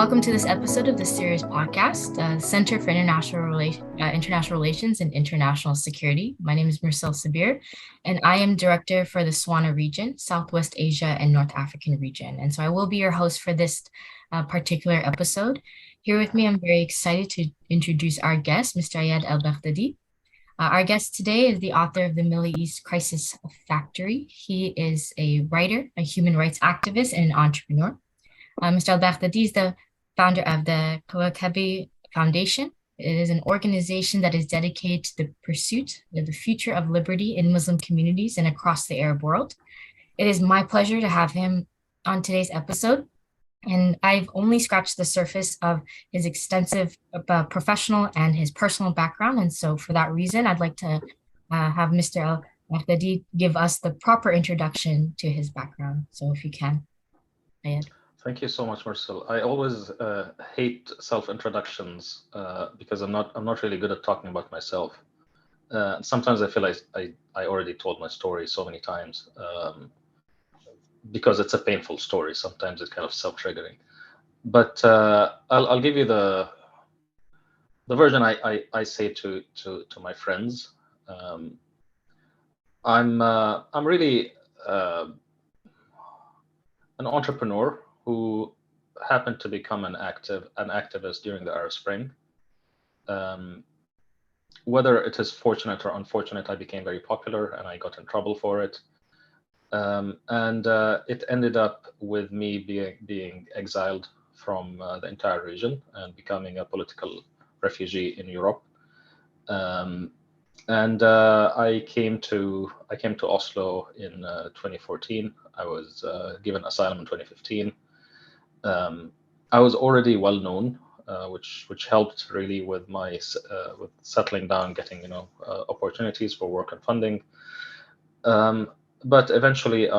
Welcome to this episode of the Series podcast, Center for International Relations and International Security. My name is Marcel Sabir, and I am Director for the SWANA region, Southwest Asia and North African region. And so I will be your host for this particular episode. Here with me, I'm very excited to introduce our guest, Mr. Iyad el-Baghdadi. Our guest today is the author of the Middle East Crisis Factory. He is a writer, a human rights activist, and an entrepreneur. Mr. el-Baghdadi is the founder of the Kawaakibi Foundation. It is an organization that is dedicated to the pursuit of the future of liberty in Muslim communities and across the Arab world. It is my pleasure to have him on today's episode. And I've only scratched the surface of his extensive professional and his personal background. And so for that reason, I'd like to have Mr. el-Baghdadi give us the proper introduction to his background. So if you can, Iyad. Thank you so much, Marcel. I always hate self-introductions because I'm not really good at talking about myself. Sometimes I feel like I already told my story so many times because it's a painful story. Sometimes it's kind of self-triggering. But I'll give you the version I say to my friends. I'm really an entrepreneur who happened to become an activist during the Arab Spring. Whether it is fortunate or unfortunate, I became very popular and I got in trouble for it. And it ended up with me being exiled from the entire region and becoming a political refugee in Europe. And I came to Oslo in 2014. I was given asylum in 2015. I was already well known, which helped really with my with settling down, getting opportunities for work and funding. But eventually,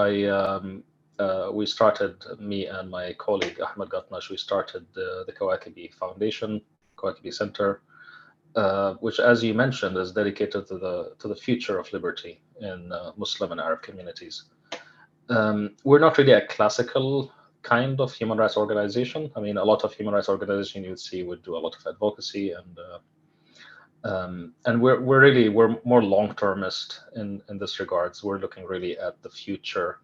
we started, me and my colleague Ahmed Gatnash, we started the Kawaakibi Foundation, Kawaakibi Center, which, as you mentioned, is dedicated to the future of liberty in Muslim and Arab communities. We're not really a classical kind of human rights organization. I mean, a lot of human rights organizations you'd see would do a lot of advocacy, and we're more long-termist in this regards. We're looking really at the future,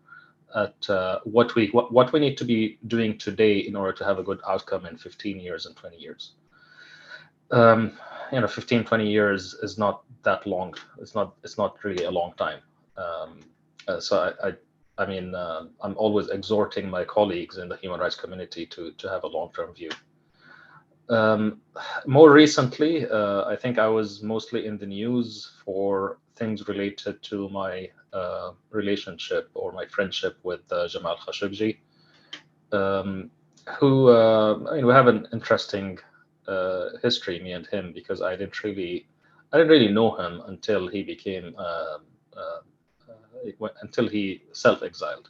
at what we need to be doing today in order to have a good outcome in 15 years and 20 years. 15, 20 years is not that long. It's not really a long time. So I'm always exhorting my colleagues in the human rights community to have a long-term view. More recently, I think I was mostly in the news for things related to my relationship or my friendship with Jamal Khashoggi, who we have an interesting history, me and him, because I didn't really know him until he became until he self-exiled.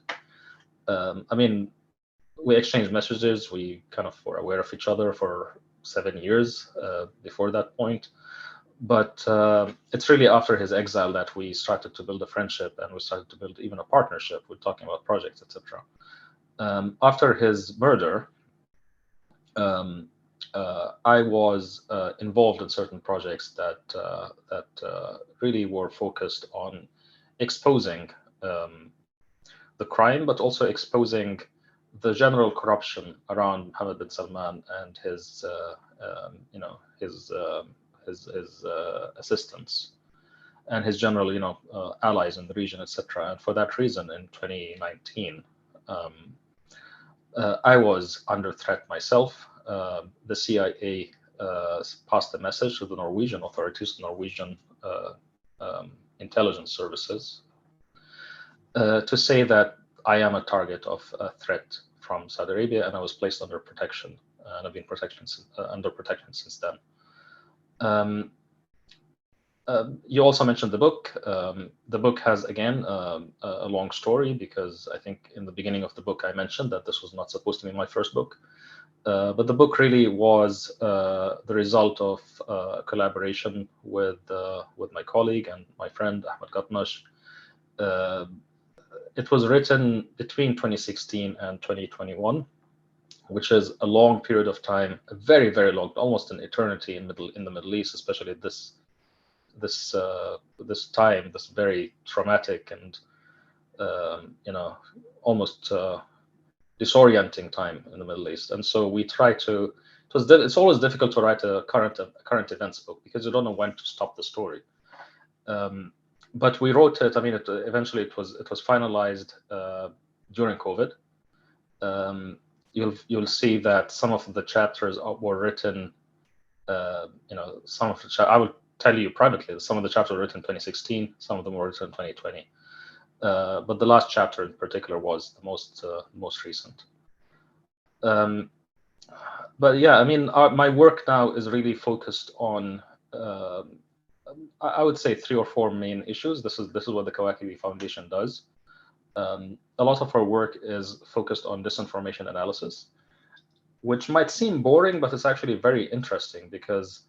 We exchanged messages. We kind of were aware of each other for 7 years before that point. But it's really after his exile that we started to build a friendship, and we started to build even a partnership with talking about projects, etc. After his murder, I was involved in certain projects that really were focused on exposing the crime, but also exposing the general corruption around Mohammed bin Salman and his assistants and his general allies in the region, etc. And for that reason, in 2019, I was under threat myself. The CIA passed a message to the Norwegian authorities, Norwegian intelligence services, to say that I am a target of a threat from Saudi Arabia, and I was placed under protection, and I've been under protection since then. You also mentioned the book. The book has, again, a long story, because I think in the beginning of the book I mentioned that this was not supposed to be my first book. But the book really was the result of collaboration with my colleague and my friend Ahmed Gatnash. It was written between 2016 and 2021, which is a long period of time, a very, very long, almost an eternity in the Middle East, especially this time, this very traumatic and almost disorienting time in the Middle East. And so we try to. It's always difficult to write a current events book because you don't know when to stop the story. But we wrote it. I mean, eventually it was finalized during COVID. You'll see that some of the chapters were written. Some of the I will tell you privately. Some of the chapters were written in 2016. Some of them were written in 2020. But the last chapter in particular was the most recent. But yeah, I mean, my work now is really focused on, I would say, 3 or 4 main issues. This is what the Kawaakibi Foundation does. A lot of our work is focused on disinformation analysis, which might seem boring, but it's actually very interesting because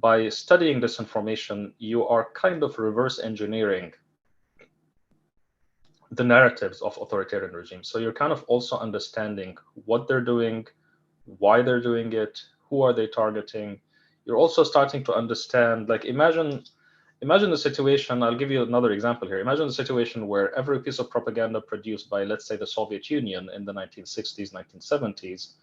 by studying disinformation, you are kind of reverse engineering the narratives of authoritarian regimes. So you're kind of also understanding what they're doing, why they're doing it, who are they targeting. You're also starting to understand, like, imagine the situation. I'll give you another example here. Imagine the situation where every piece of propaganda produced by, let's say, the Soviet Union in the 1960s, 1970s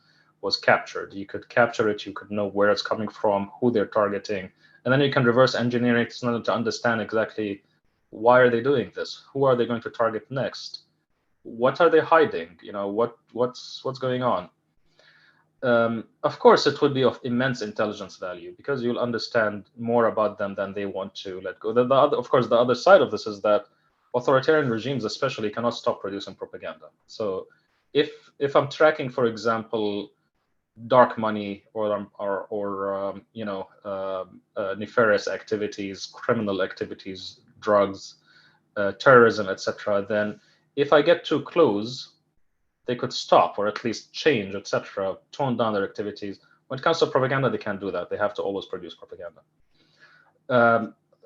was captured. You could capture it, you could know where it's coming from, who they're targeting, and then you can reverse engineer it to understand exactly why are they doing this, who are they going to target next, what are they hiding, what's going on. Of course, it would be of immense intelligence value because you'll understand more about them than they want to let go. Of course, the other side of this is that authoritarian regimes especially cannot stop producing propaganda. So if I'm tracking, for example, dark money or nefarious activities, criminal activities, drugs, terrorism, etc., then if I get too close, they could stop or at least change, etc., tone down their activities. When it comes to propaganda, they can't do that. They have to always produce propaganda.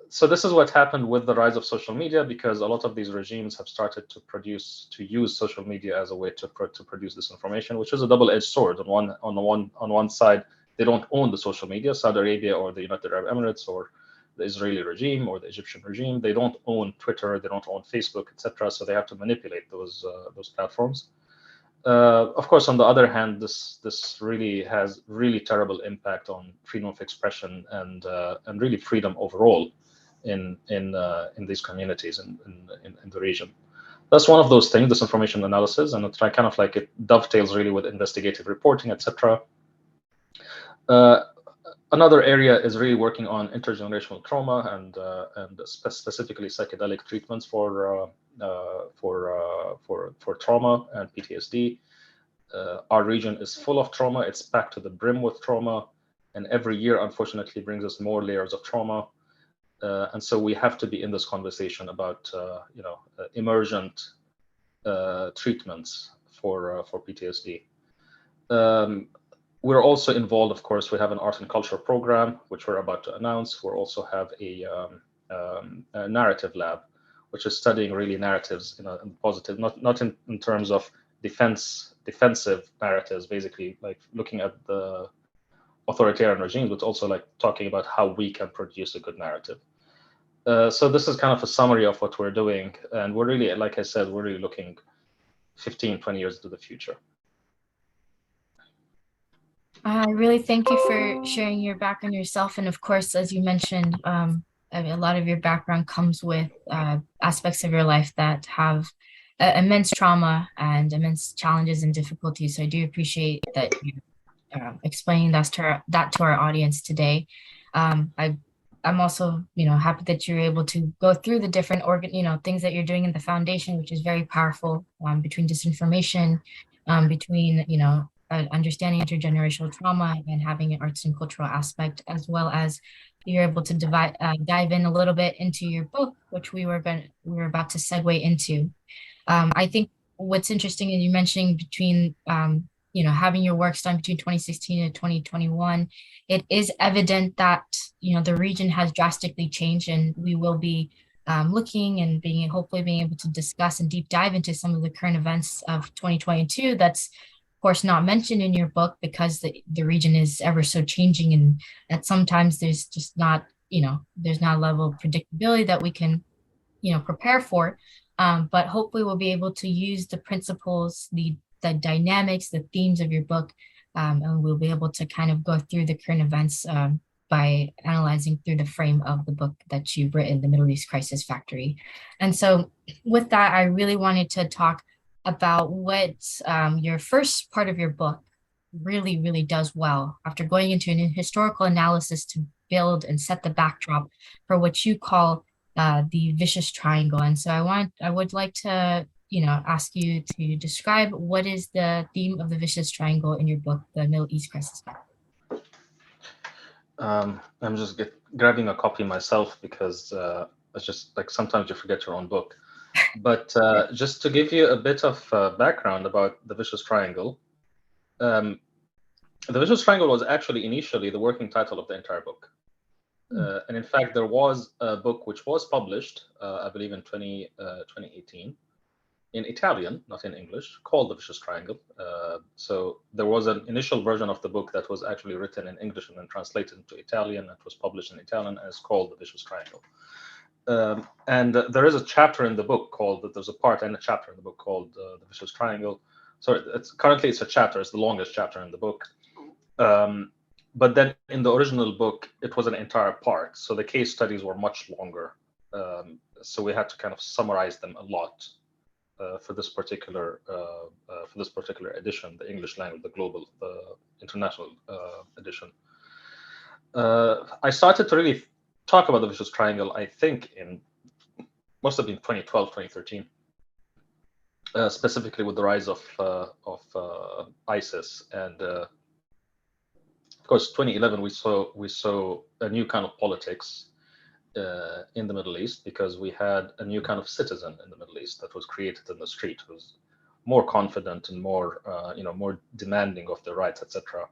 So this is what happened with the rise of social media, because a lot of these regimes have started to use social media as a way to produce this information, which is a double-edged sword. On one side, they don't own the social media. Saudi Arabia or the United Arab Emirates or the Israeli regime or the Egyptian regime, they don't own Twitter, they don't own Facebook, etc. So they have to manipulate those platforms. Of course, on the other hand, this really has really terrible impact on freedom of expression and really freedom overall in these communities in the region. That's one of those things, disinformation analysis, and it's kind of like it dovetails really with investigative reporting, etc. Another area is really working on intergenerational trauma and specifically psychedelic treatments for trauma and PTSD. Our region is full of trauma. It's packed to the brim with trauma, and every year, unfortunately, brings us more layers of trauma. And so we have to be in this conversation about emergent treatments for PTSD. We're also involved, of course. We have an art and culture program, which we're about to announce. We also have a narrative lab, which is studying really narratives, in positive, not in terms of defensive narratives, basically like looking at the authoritarian regimes, but also like talking about how we can produce a good narrative. So this is kind of a summary of what we're doing. And we're really, like I said, we're really looking 15, 20 years into the future. I really thank you for sharing your background yourself. And of course, as you mentioned, a lot of your background comes with aspects of your life that have immense trauma and immense challenges and difficulties. So I do appreciate that you explaining that to our audience today. I'm also, happy that you're able to go through the different things that you're doing in the foundation, which is very powerful, between disinformation, between, understanding intergenerational trauma and having an arts and cultural aspect, as well as you're able to dive in a little bit into your book, which we were about to segue into. I think what's interesting is you mentioning between, having your works done between 2016 and 2021, it is evident that, the region has drastically changed, and we will be looking and hopefully being able to discuss and deep dive into some of the current events of 2022 that's course, not mentioned in your book because the region is ever so changing, and that sometimes there's just not, there's not a level of predictability that we can, prepare for. But hopefully we'll be able to use the principles, the dynamics, the themes of your book, and we'll be able to kind of go through the current events by analyzing through the frame of the book that you've written, The Middle East Crisis Factory. And so with that, I really wanted to talk about what your first part of your book really, really does well after going into an historical analysis to build and set the backdrop for what you call the vicious triangle. And so I would like to, ask you to describe what is the theme of the vicious triangle in your book, The Middle East Crisis. I'm just grabbing a copy myself because it's just like sometimes you forget your own book. But just to give you a bit of background about the vicious triangle, the vicious triangle was actually initially the working title of the entire book. And in fact, there was a book which was published, I believe in 2018, in Italian, not in English, called The Vicious Triangle. So there was an initial version of the book that was actually written in English and then translated into Italian. It was published in Italian and it's called The Vicious Triangle. And there is a chapter in the book called, there's a part and a chapter in the book called The Vicious Triangle. Sorry, currently it's a chapter, it's the longest chapter in the book. But then in the original book, it was an entire part. So the case studies were much longer. So we had to kind of summarize them a lot for this particular edition, the English language, the global, the international edition. I started to really talk about the vicious triangle, I think must have been 2012, 2013, specifically with the rise of ISIS. And of course, 2011, we saw a new kind of politics in the Middle East, because we had a new kind of citizen in the Middle East that was created in the street, who was more confident and more, more demanding of their rights, etc.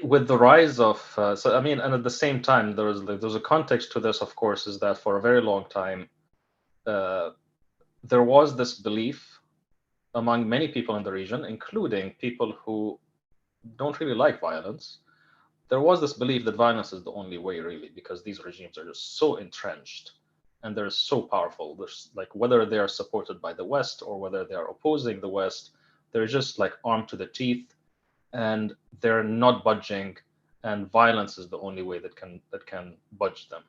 With the rise of, and at the same time, there's a context to this, of course, is that for a very long time, there was this belief among many people in the region, including people who don't really like violence. There was this belief that violence is the only way, really, because these regimes are just so entrenched and they're so powerful. There's like, whether they are supported by the West or whether they are opposing the West, they're just like armed to the teeth and they're not budging, and violence is the only way that can budge them.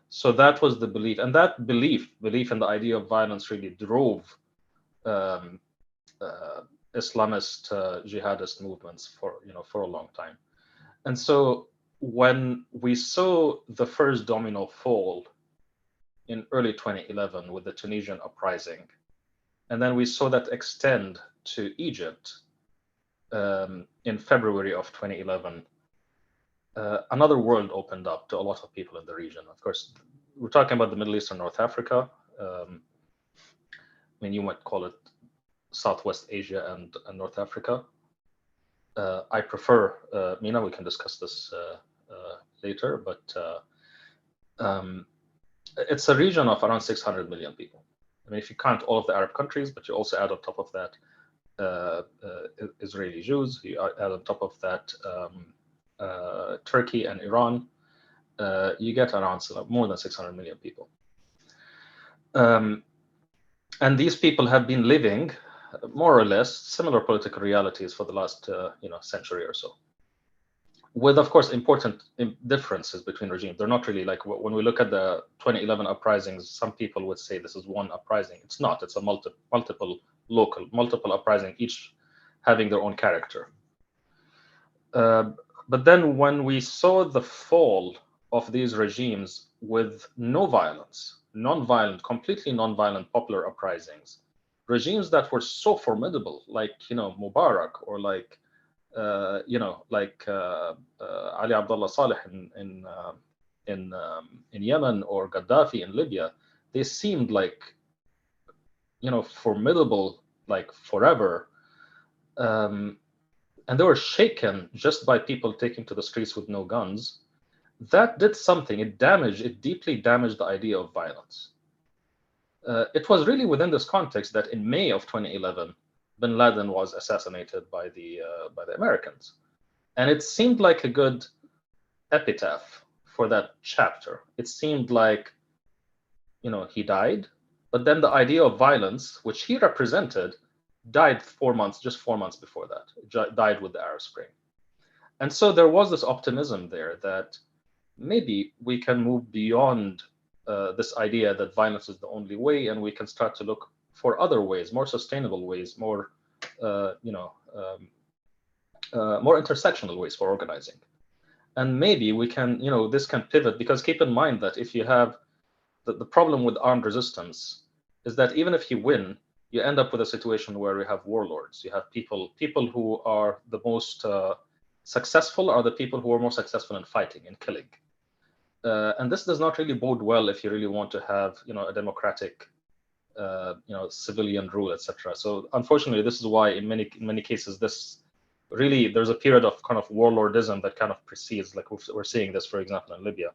So that was the belief, and that belief in the idea of violence really drove Islamist jihadist movements for a long time. And so when we saw the first domino fall in early 2011 with the Tunisian uprising, and then we saw that extend to Egypt in February of 2011, another world opened up to a lot of people in the region. Of course, we're talking about the Middle East and North Africa. You might call it Southwest Asia and North Africa. I prefer MENA. We can discuss this later, but it's a region of around 600 million people. If you count all of the Arab countries, but you also add on top of that Israeli Jews, you add on top of that Turkey and Iran, you get around more than 600 million people. And these people have been living more or less similar political realities for the last century or so, with, of course, important differences between regimes. They're not really like, when we look at the 2011 uprisings, some people would say this is one uprising. It's not. It's a multiple uprising, each having their own character. But then when we saw the fall of these regimes with no violence, completely non-violent popular uprisings, regimes that were so formidable, like Mubarak, or like Ali Abdullah Saleh in Yemen, or Gaddafi in Libya, they seemed like formidable, like forever, and they were shaken just by people taking to the streets with no guns. That did something. It deeply damaged the idea of violence. It was really within this context that in May of 2011, bin Laden was assassinated by the Americans, and it seemed like a good epitaph for that chapter. It seemed like, he died, but then the idea of violence, which he represented, died just 4 months before that. Died with the Arab Spring. And so there was this optimism there that maybe we can move beyond this idea that violence is the only way, and we can start to look for other ways, more sustainable ways, more, more intersectional ways for organizing. And maybe we can, this can pivot, because keep in mind that if you have the problem with armed resistance is that even if you win, you end up with a situation where you have warlords. You have people who are the most successful are the people who are more successful in fighting and killing. And this does not really bode well if you really want to have, a democratic, civilian rule, etc. So unfortunately, this is why in many cases, there's a period of kind of warlordism that kind of precedes, like we're seeing this, for example, in Libya.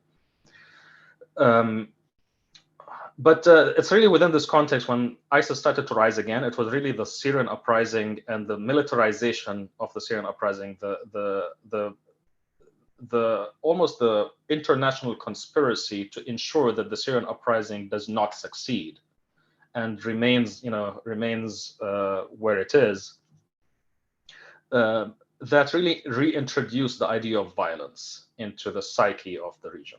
But it's really within this context when ISIS started to rise again. It was really the Syrian uprising and the militarization of the Syrian uprising, almost the international conspiracy to ensure that the Syrian uprising does not succeed and remains where it is. That really reintroduced the idea of violence into the psyche of the region.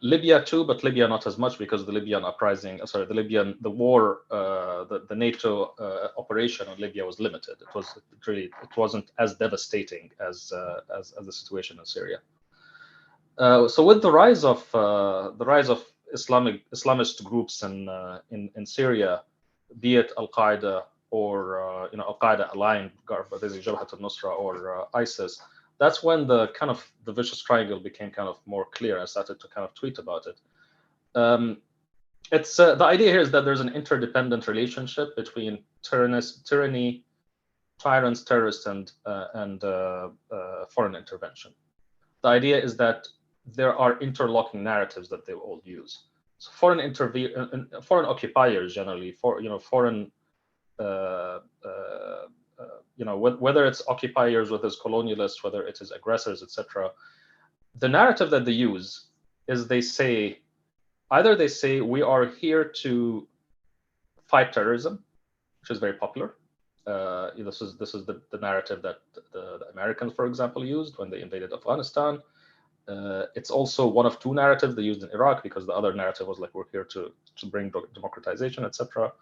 Libya too, but Libya not as much, because the Libyan uprising, the war, the NATO operation on Libya was limited. It wasn't as devastating as the situation in Syria. So with the rise of Islamist groups in Syria, be it Al Qaeda or Al Qaeda aligned, Jabhat al-Nusra or ISIS, that's when the vicious triangle became kind of more clear. I started to kind of tweet about it. It's the idea here is that there's an interdependent relationship between tyranny, tyrants, terrorists, and foreign intervention. The idea is that there are interlocking narratives that they all use. So foreign occupiers generally, foreign. Whether it's occupiers, whether it's colonialists, whether it is aggressors, etc. The narrative that they use is either they say we are here to fight terrorism, which is very popular. This is the narrative that the Americans, for example, used when they invaded Afghanistan. It's also one of two narratives they used in Iraq, because the other narrative was like we're here to bring democratization, etc.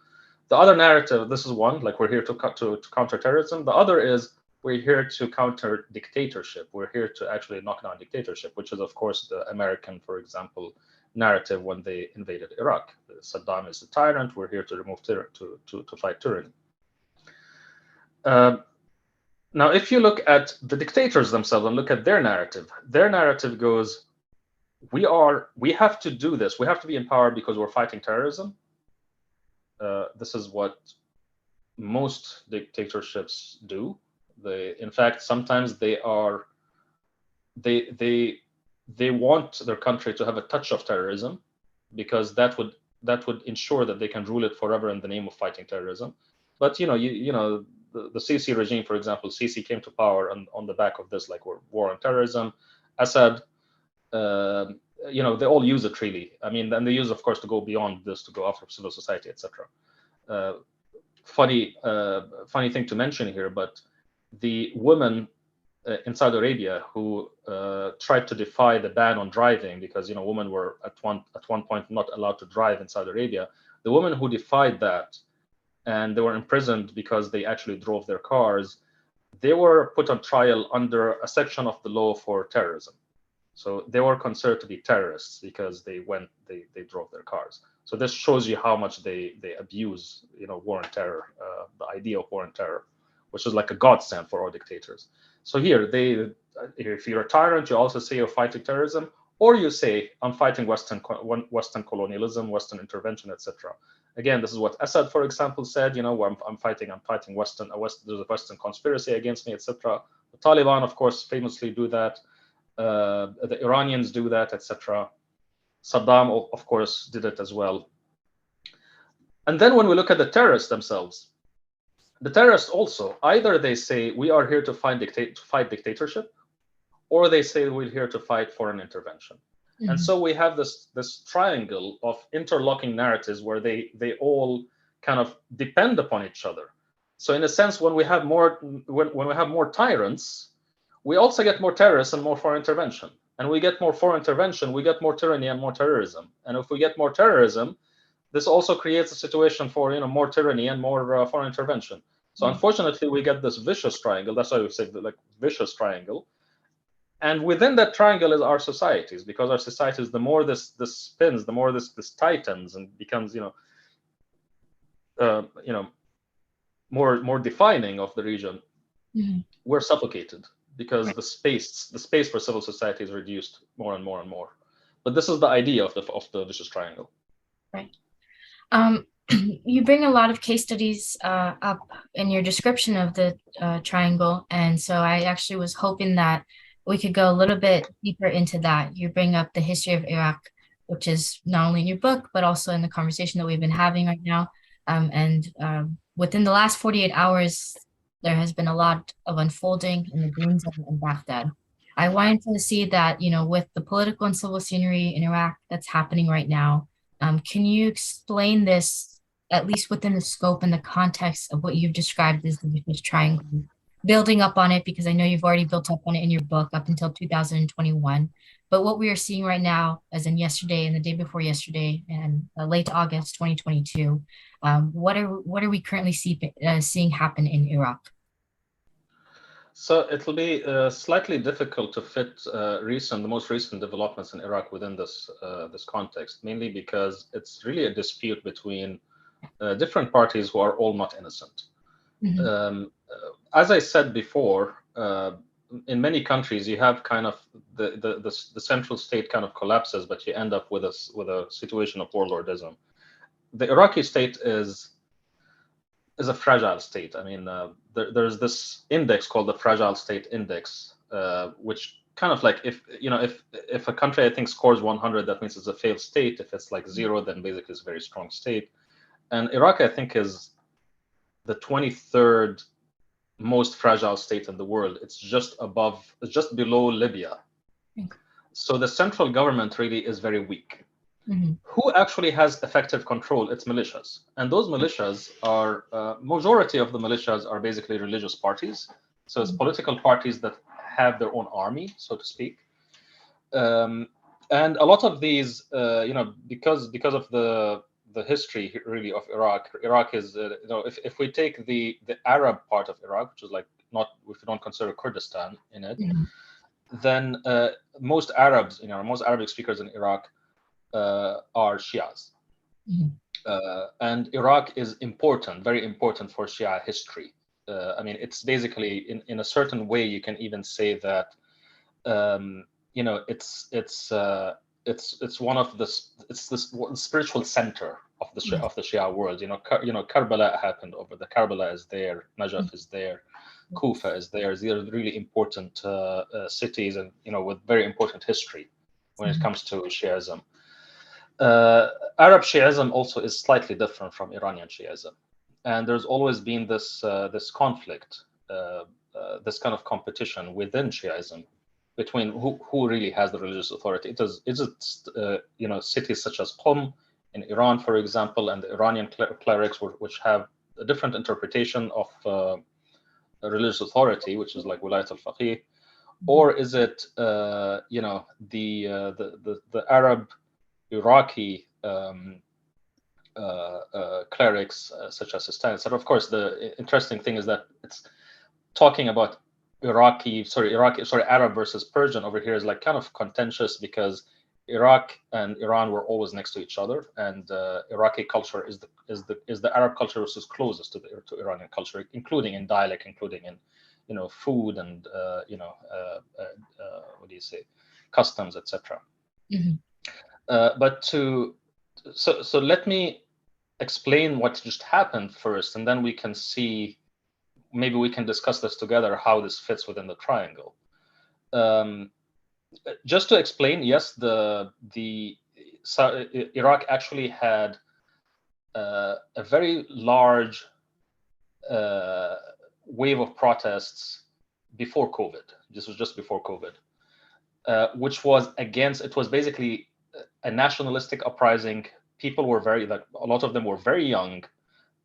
The other narrative, this is one, like we're here to counter terrorism. The other is we're here to counter dictatorship. We're here to actually knock down dictatorship, which is, of course, the American, for example, narrative when they invaded Iraq. Saddam is a tyrant. We're here to remove to fight tyranny. Now, if you look at the dictators themselves and look at their narrative goes, we have to do this. We have to be in power because we're fighting terrorism. This is what most dictatorships do. In fact, sometimes they want their country to have a touch of terrorism, because that would ensure that they can rule it forever in the name of fighting terrorism. But the Sisi regime, for example, Sisi came to power on the back of this, like war on terrorism. Assad, they all use it really. I mean, and they use, of course, to go beyond this, to go after civil society, etc. Funny thing to mention here, but the woman in Saudi Arabia who tried to defy the ban on driving, because women were at one point not allowed to drive in Saudi Arabia. The women who defied that, and they were imprisoned because they actually drove their cars, they were put on trial under a section of the law for terrorism. So they were considered to be terrorists because they drove their cars. So this shows you how much they abuse, war and terror, the idea of war and terror, which is like a godsend for all dictators. So here, if you're a tyrant, you also say you're fighting terrorism, or you say I'm fighting Western colonialism, Western intervention, etc. Again, this is what Assad, for example, said. Where I'm fighting Western. There's a Western conspiracy against me, etc. The Taliban, of course, famously do that. The Iranians do that, etc. Saddam, of course, did it as well. And then when we look at the terrorists themselves, the terrorists also, either they say we are here to fight dictatorship, or they say we're here to fight foreign intervention. Mm-hmm. And so we have this triangle of interlocking narratives where they all kind of depend upon each other. So in a sense, when we have more tyrants, we also get more terrorists and more foreign intervention. And we get more foreign intervention, we get more tyranny and more terrorism. And if we get more terrorism, this also creates a situation for more tyranny and more foreign intervention. So unfortunately, we get this vicious triangle. That's why we say like vicious triangle. And within that triangle is our societies, because our societies, the more this spins, the more this tightens and becomes more defining of the region. Mm-hmm. We're suffocated because the space for civil society is reduced more and more and more. But this is the idea of the vicious triangle. Right. You bring a lot of case studies up in your description of the triangle, and so I actually was hoping that we could go a little bit deeper into that. You bring up the history of Iraq, which is not only in your book, but also in the conversation that we've been having right now. And within the last 48 hours, there has been a lot of unfolding in the Green Zone in Baghdad. I wanted to see that, with the political and civil scenery in Iraq that's happening right now, can you explain this, at least within the scope and the context of what you've described as the vicious triangle, building up on it, because I know you've already built up on it in your book up until 2021. But what we are seeing right now, as in yesterday and the day before yesterday and late August 2022, what are we currently seeing happen in Iraq? So it will be slightly difficult to fit the most recent developments in Iraq within this context, mainly because it's really a dispute between different parties who are all not innocent. Mm-hmm. As I said before, in many countries you have kind of the central state kind of collapses, but you end up with a situation of warlordism. The Iraqi state is a fragile state. I mean, there's this index called the Fragile State Index, which kind of like if a country I think scores 100, that means it's a failed state. If it's like 0, then basically it's a very strong state. And Iraq, I think, is the 23rd most fragile state in the world. It's just below Libya. Okay. So the central government really is very weak. Mm-hmm. Who actually has effective control? It's militias. And those militias are, majority of the militias are basically religious parties. So it's political parties that have their own army, so to speak. And a lot of these, because of the history really of Iraq is, if we take the Arab part of Iraq, which is like if we don't consider Kurdistan in it, mm-hmm. then most Arabs, most Arabic speakers in Iraq are Shias. Mm-hmm. And Iraq is important, very important for Shia history. I mean, it's basically in a certain way you can even say that it's one of the spiritual center of the Shia world. Karbala happened over the Karbala is there, Najaf is there, Kufa is there. These are really important cities, and with very important history when it comes to Shiism. Arab Shiism also is slightly different from Iranian Shiism, and there's always been this conflict, this kind of competition within Shiism between who really has the religious authority. Is it cities such as Qom in Iran, for example, and the Iranian clerics which have a different interpretation of religious authority, which is like Wilayat al-Faqih, or is it the Arab Iraqi clerics such as Sistani, etc. Of course, the interesting thing is that it's talking about Arab versus Persian over here is like kind of contentious, because Iraq and Iran were always next to each other, and Iraqi culture is the Arab culture which is closest to Iranian culture, including in dialect, including in food and customs, etc. Mm-hmm. So let me explain what just happened first, and then we can see, maybe we can discuss this together, how this fits within the triangle. Just to explain, yes, Iraq actually had a very large wave of protests before COVID. This was just before COVID, which was against. It was basically a nationalistic uprising. People were a lot of them were very young,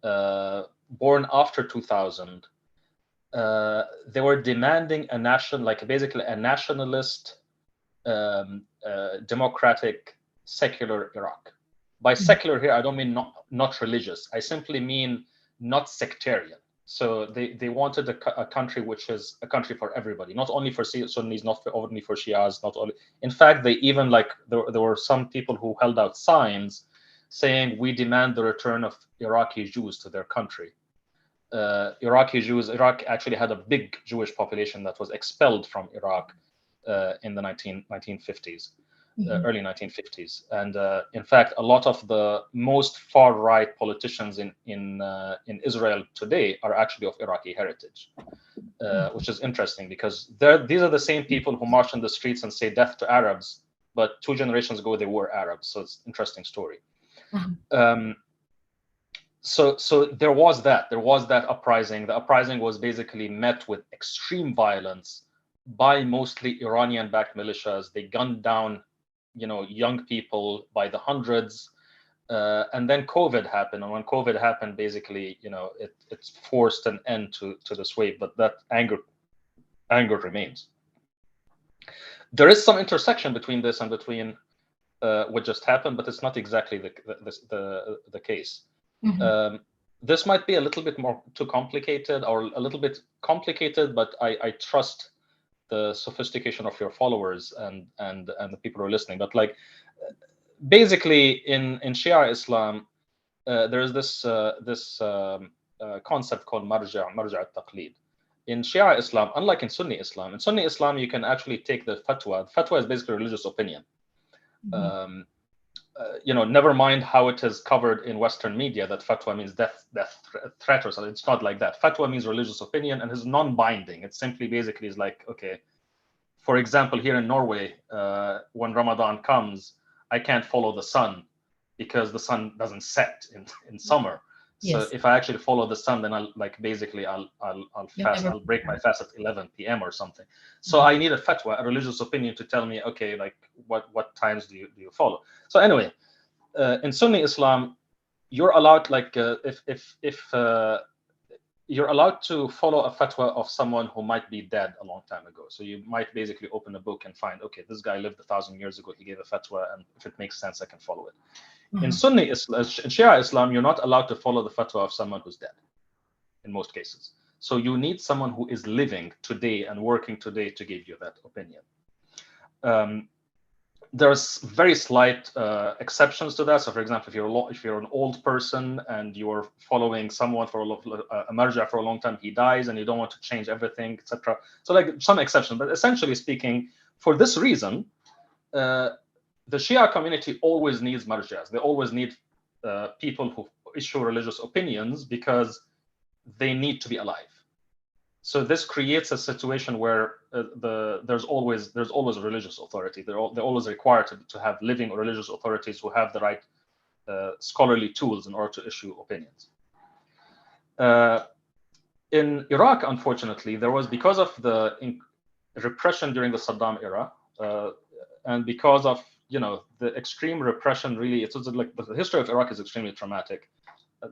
born after 2000. They were demanding basically a nationalist, democratic, secular Iraq. By secular here, I don't mean not religious. I simply mean not sectarian. So they wanted a country which is a country for everybody, not only for Sunnis, not only for Shias, not only. In fact, they even there were some people who held out signs saying, "We demand the return of Iraqi Jews to their country." Iraqi Jews. Iraq actually had a big Jewish population that was expelled from Iraq in the 1950s, early 1950s, and in fact, a lot of the most far-right politicians in Israel today are actually of Iraqi heritage, which is interesting because these are the same people who march in the streets and say "death to Arabs," but 2 generations ago they were Arabs. So it's an interesting story. So there was that uprising. The uprising was basically met with extreme violence by mostly Iranian-backed militias. They gunned down, young people by the hundreds, and then COVID happened. And when COVID happened, basically, it's forced an end to this wave. But that anger remains. There is some intersection between this and between what just happened, but it's not exactly the case. This might be a little bit more too complicated, or a little bit complicated, but I trust the sophistication of your followers and the people who are listening. But basically in Shia Islam, there is this concept called marja' al-taqlid. In Shia Islam, unlike in Sunni Islam you can actually take the fatwa. Fatwa is basically religious opinion. Never mind how it is covered in Western media that fatwa means death threat or something. It's not like that. Fatwa means religious opinion and is non-binding. It simply basically is like, okay, for example, here in Norway, when Ramadan comes, I can't follow the sun because the sun doesn't set in summer. So if I actually follow the sun, then I'll fast. I'll break my fast at 11 p.m. or something. So I need a fatwa, a religious opinion, to tell me, okay, what times do you follow? So anyway, in Sunni Islam, you're allowed if you're allowed to follow a fatwa of someone who might be dead a long time ago. So you might basically open a book and find, okay, this guy lived 1,000 years ago. He gave a fatwa, and if it makes sense, I can follow it. In Sunni Islam, in Shia Islam, you're not allowed to follow the fatwa of someone who's dead, in most cases. So you need someone who is living today and working today to give you that opinion. There's very slight exceptions to that. So, for example, if you're an old person and you're following someone for a marja for a long time, he dies, and you don't want to change everything, etc. So, some exceptions, but essentially speaking, for this reason, the Shia community always needs marjas. They always need people who issue religious opinions because they need to be alive. So this creates a situation where there's always a religious authority. They're always required to have living religious authorities who have the right scholarly tools in order to issue opinions. In Iraq, unfortunately, there was, because of the repression during the Saddam era, and because of the extreme repression, really, it's like the history of Iraq is extremely traumatic.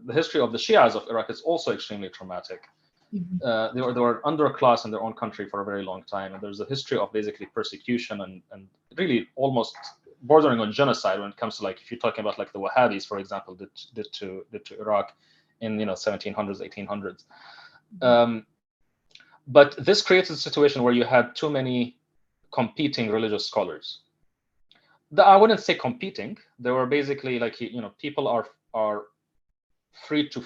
The history of the Shias of Iraq is also extremely traumatic. They were underclass in their own country for a very long time, and there's a history of basically persecution and really almost bordering on genocide when it comes to, if you're talking about the Wahhabis, for example, did to Iraq in 1700s, 1800s. But this created a situation where you had too many competing religious scholars. I wouldn't say competing. They were basically people are free to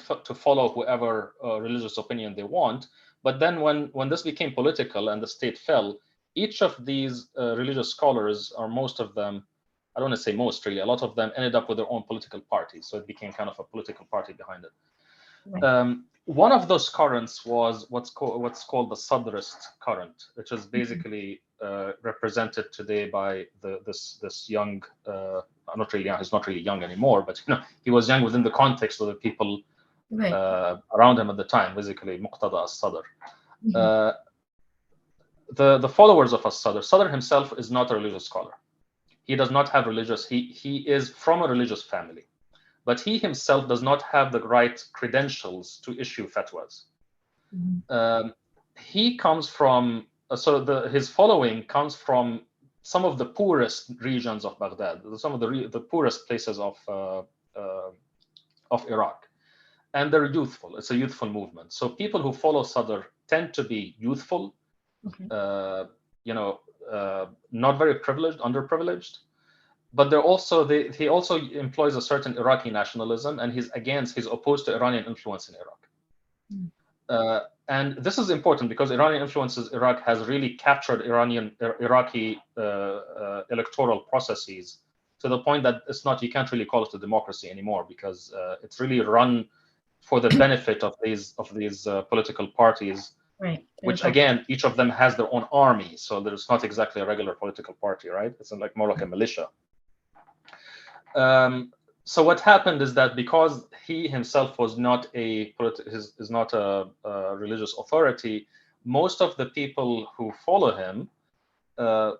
follow whoever religious opinion they want. But then when this became political and the state fell, each of these religious scholars, or most of them, I don't want to say most, really, a lot of them ended up with their own political parties. So it became kind of a political party behind it. Right. One of those currents was what's called the Sadrist current, which is basically represented today by this young, not really young. He's not really young anymore, but he was young within the context of the people around him at the time, basically Muqtada as-Sadr. The followers of as-Sadr, Sadr himself is not a religious scholar. He does not have religious, he is from a religious family, but he himself does not have the right credentials to issue fatwas. He comes from, his following comes from some of the poorest regions of Baghdad, some of the poorest places of Iraq. And they're youthful. It's a youthful movement. So people who follow Sadr tend to be youthful, not very privileged, underprivileged. But they're also he also employs a certain Iraqi nationalism, and he's opposed to Iranian influence in Iraq. And this is important because Iranian influences Iraq has really captured Iraqi electoral processes to the point that you can't really call it a democracy anymore, because it's really run for the benefit of these political parties, which again, each of them has their own army. So there's not exactly a regular political party, right? It's more like a militia. So what happened is that because he himself was not a religious authority, most of the people who follow him,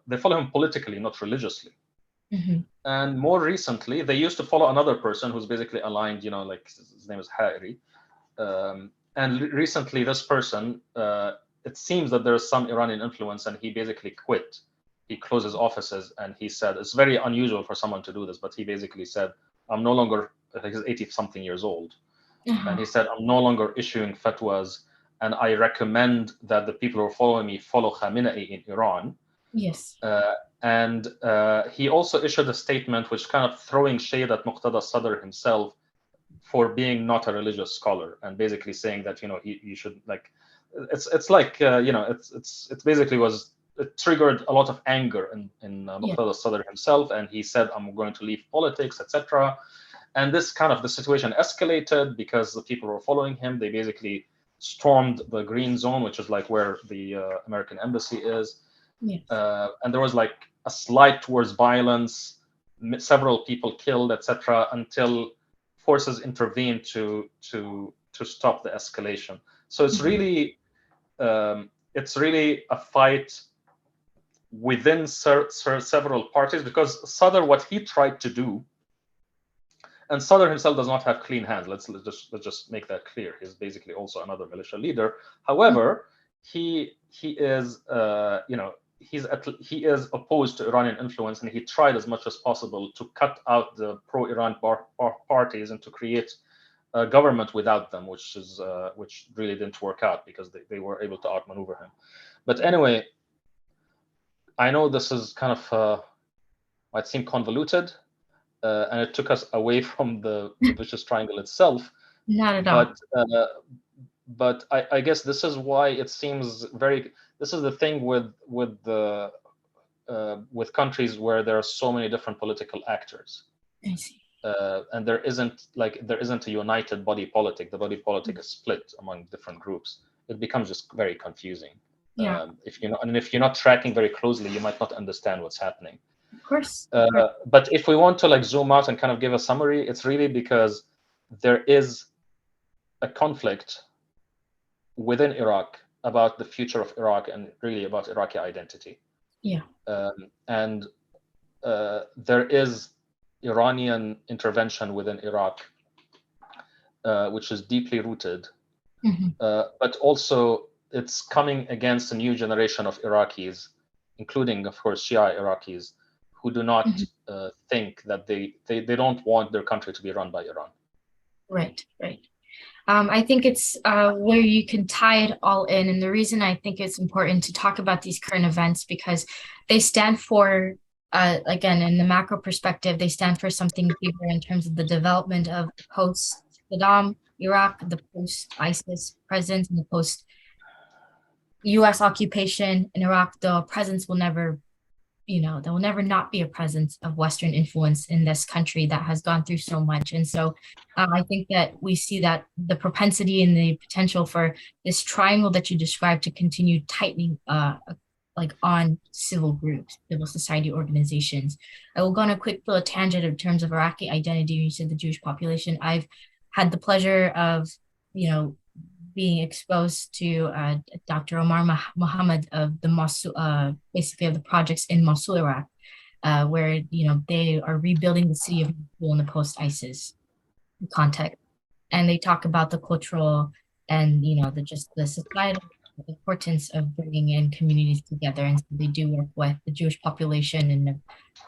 they follow him politically, not religiously. And more recently, they used to follow another person who's basically aligned, like his name is Ha'iri. And recently, this person, it seems that there's some Iranian influence, and he basically quit. He closed his offices, and he said, it's very unusual for someone to do this, but he basically said, I'm no longer, he's 80-something years old. And he said, I'm no longer issuing fatwas, and I recommend that the people who are following me follow Khamenei in Iran. Yes. And he also issued a statement which kind of throwing shade at Muqtada Sadr himself for being not a religious scholar, and basically saying that he should it basically it triggered a lot of anger in Muqtada Sadr himself, and he said, I'm going to leave politics, etc. And this the situation escalated because the people who were following him, they basically stormed the green zone, which is where the American embassy is. And there was a slide towards violence, several people killed, etc., until forces intervened to stop the escalation. So it's really a fight within several parties, because Sadr, what he tried to do, and Sadr himself does not have clean hands. Let's just make that clear. He's basically also another militia leader. However, he is he is opposed to Iranian influence, and he tried as much as possible to cut out the pro-Iran parties and to create a government without them, which really didn't work out because they were able to outmaneuver him. But anyway, I know this is might seem convoluted, and it took us away from the vicious triangle itself. Not at all. But I guess this is why it seems this is the thing with countries where there are so many different political actors. I see. And there isn't a united body politic. The body politic is split among different groups. It becomes just very confusing. Yeah. If you're not tracking very closely, you might not understand what's happening. Of course. But if we want to zoom out and kind of give a summary, it's really because there is a conflict within Iraq about the future of Iraq and really about Iraqi identity. Yeah. And there is Iranian intervention within Iraq, which is deeply rooted, but also it's coming against a new generation of Iraqis, including, of course, Shia Iraqis, who do not think that they don't want their country to be run by Iran. Right. I think it's where you can tie it all in. And the reason I think it's important to talk about these current events, because they stand for, again, in the macro perspective, they stand for something bigger in terms of the development of post-Saddam Iraq, the post-ISIS presence, and the post-US occupation in Iraq. The presence will never, there will never not be a presence of Western influence in this country that has gone through so much. And so I think that we see that the propensity and the potential for this triangle that you described to continue tightening like on civil groups, civil society organizations. I will go on a quick little tangent in terms of Iraqi identity. You said the Jewish population. I've had the pleasure of, you know, being exposed to Dr. Omar Mohammed of the Mosul, basically of the projects in Mosul, Iraq, where they are rebuilding the city of Mosul in the post-ISIS context, and they talk about the cultural and the societal importance of bringing in communities together. And so they do work with the Jewish population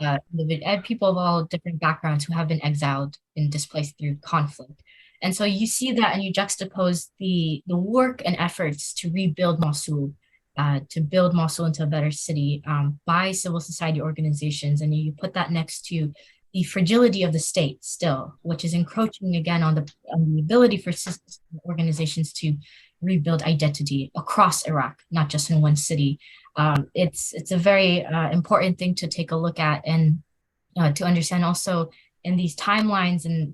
and people of all different backgrounds who have been exiled and displaced through conflict. And so you see that, and you juxtapose the work and efforts to rebuild Mosul, to build Mosul into a better city, by civil society organizations, and you put that next to the fragility of the state still, which is encroaching again on the ability for systems and organizations to rebuild identity across Iraq, not just in one city. It's a very important thing to take a look at, and to understand also in these timelines, and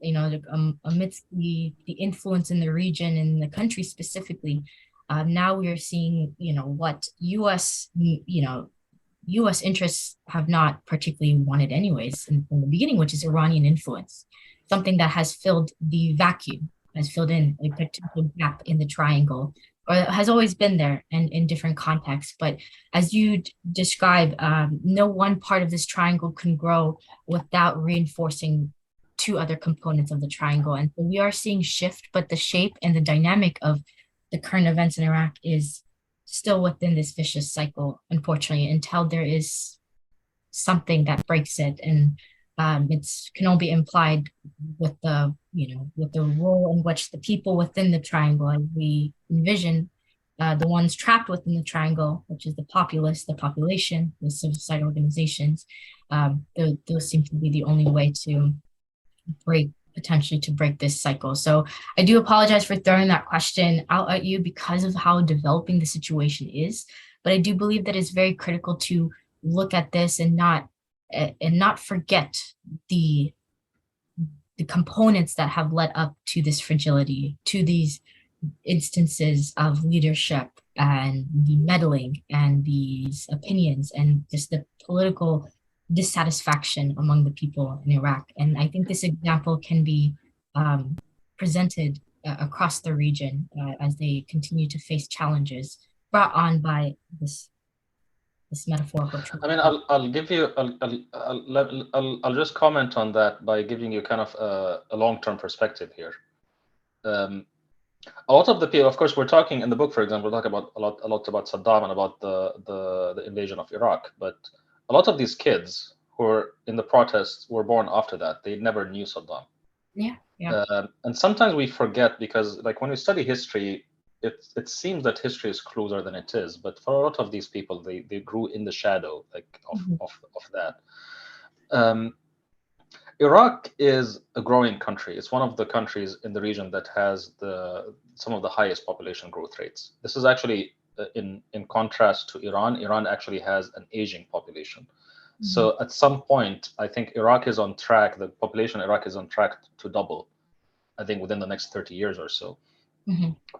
amidst the influence in the region and the country specifically. Now we are seeing what U.S. interests have not particularly wanted anyways in the beginning, which is Iranian influence, something that has filled the vacuum, has filled in a potential gap in the triangle, or has always been there and in different contexts. But as you describe, no one part of this triangle can grow without reinforcing two other components of the triangle. And so we are seeing shift, but the shape and the dynamic of the current events in Iraq is still within this vicious cycle, unfortunately, until there is something that breaks it. And it's can only be implied with the role in which the people within the triangle, as we envision, the ones trapped within the triangle, which is the populace, the population, the civil society organizations, those seem to be the only way to potentially break this cycle. So I do apologize for throwing that question out at you because of how developing the situation is, but I do believe that it's very critical to look at this and not forget the components that have led up to this fragility, to these instances of leadership and the meddling and these opinions and just the political dissatisfaction among the people in Iraq. And I think this example can be presented across the region as they continue to face challenges brought on by this metaphorical truth. I mean, I'll give you, I'll just comment on that by giving you kind of a long-term perspective here. A lot of the people, of course, we're talking in the book, for example, we talk about a lot about Saddam and about the invasion of Iraq, but a lot of these kids who were in the protests were born after that. They never knew Saddam. Yeah. And sometimes we forget, because like when we study history, it seems that history is closer than it is. But for a lot of these people, they grew in the shadow of that. Iraq is a growing country. It's one of the countries in the region that has some of the highest population growth rates. This is actually in contrast to Iran. Iran actually has an aging population. So at some point, I think Iraq is on track. The population of Iraq is on track to double, I think, within the next 30 years or so.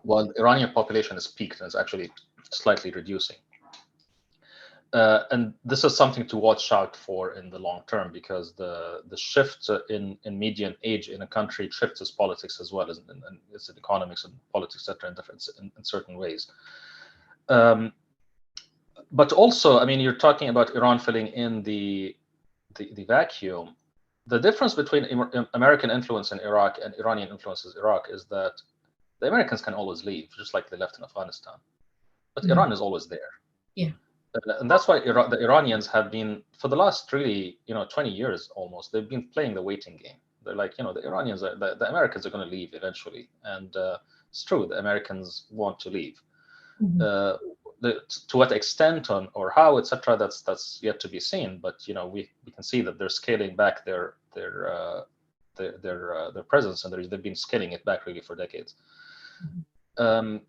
While the Iranian population is peaked and is actually slightly reducing. And this is something to watch out for in the long term, because the shift in median age in a country shifts its politics as well as in its economics and politics, etc., in certain ways. But also, I mean, you're talking about Iran filling in the vacuum. The difference between American influence in Iraq and Iranian influence in Iraq is that the Americans can always leave, just like they left in Afghanistan. But Iran is always there. Yeah. And that's why the Iranians have been, for the last really 20 years almost, they've been playing the waiting game. They're like, the Iranians, the Americans are going to leave eventually. And it's true, the Americans want to leave. To what extent or how, etc., that's yet to be seen. But we can see that they're scaling back their presence, and they've been scaling it back really for decades. And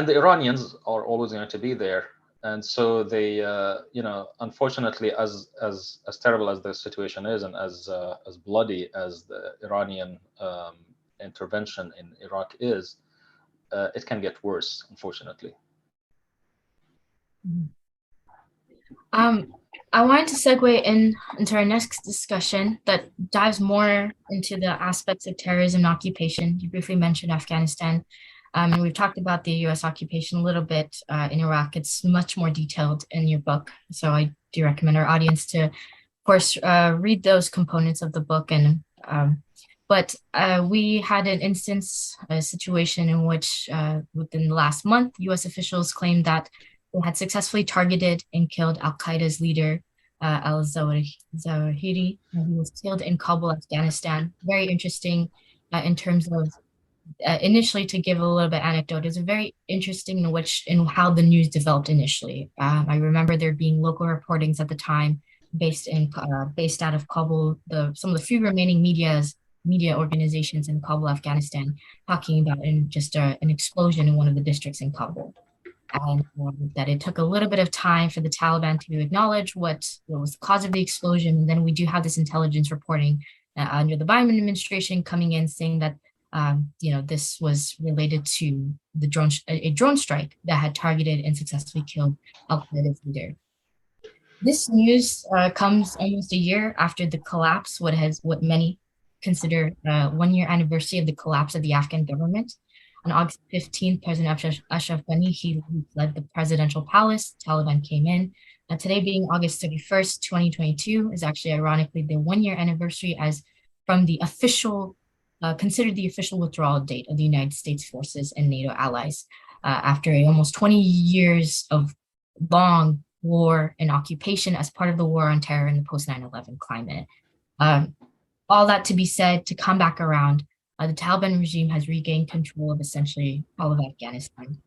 the Iranians are always going to be there. And so they, unfortunately, as terrible as the situation is, and as bloody as the Iranian intervention in Iraq is, it can get worse, unfortunately. Um, I wanted to segue into our next discussion that dives more into the aspects of terrorism and occupation. You briefly mentioned Afghanistan, and we've talked about the U.S. occupation a little bit in Iraq. It's much more detailed in your book, so I do recommend our audience to, of course, read those components of the book. But we had an instance, a situation in which within the last month, U.S. officials claimed that they had successfully targeted and killed al-Qaeda's leader, al-Zawahiri, who was killed in Kabul, Afghanistan. Very interesting in terms of initially, to give a little bit anecdote, it's very interesting in how the news developed initially. I remember there being local reportings at the time based out of Kabul, some of the few remaining media organizations in Kabul, Afghanistan, talking about an explosion in one of the districts in Kabul, and that it took a little bit of time for the Taliban to acknowledge what was the cause of the explosion. And then we do have this intelligence reporting under the Biden administration coming in saying that this was related to a drone strike that had targeted and successfully killed Al Qaeda's leader. This news comes almost a year after the collapse, what many consider 1 year anniversary of the collapse of the Afghan government. On August 15th, President Ashraf Ghani, he led the presidential palace. Taliban came in. Today being August 31st, 2022, is actually ironically the 1 year anniversary as from the considered the official withdrawal date of the United States forces and NATO allies after almost 20 years of long war and occupation as part of the war on terror in the post 9/11 climate. Um, all that to be said, to come back around, the Taliban regime has regained control of essentially all of Afghanistan.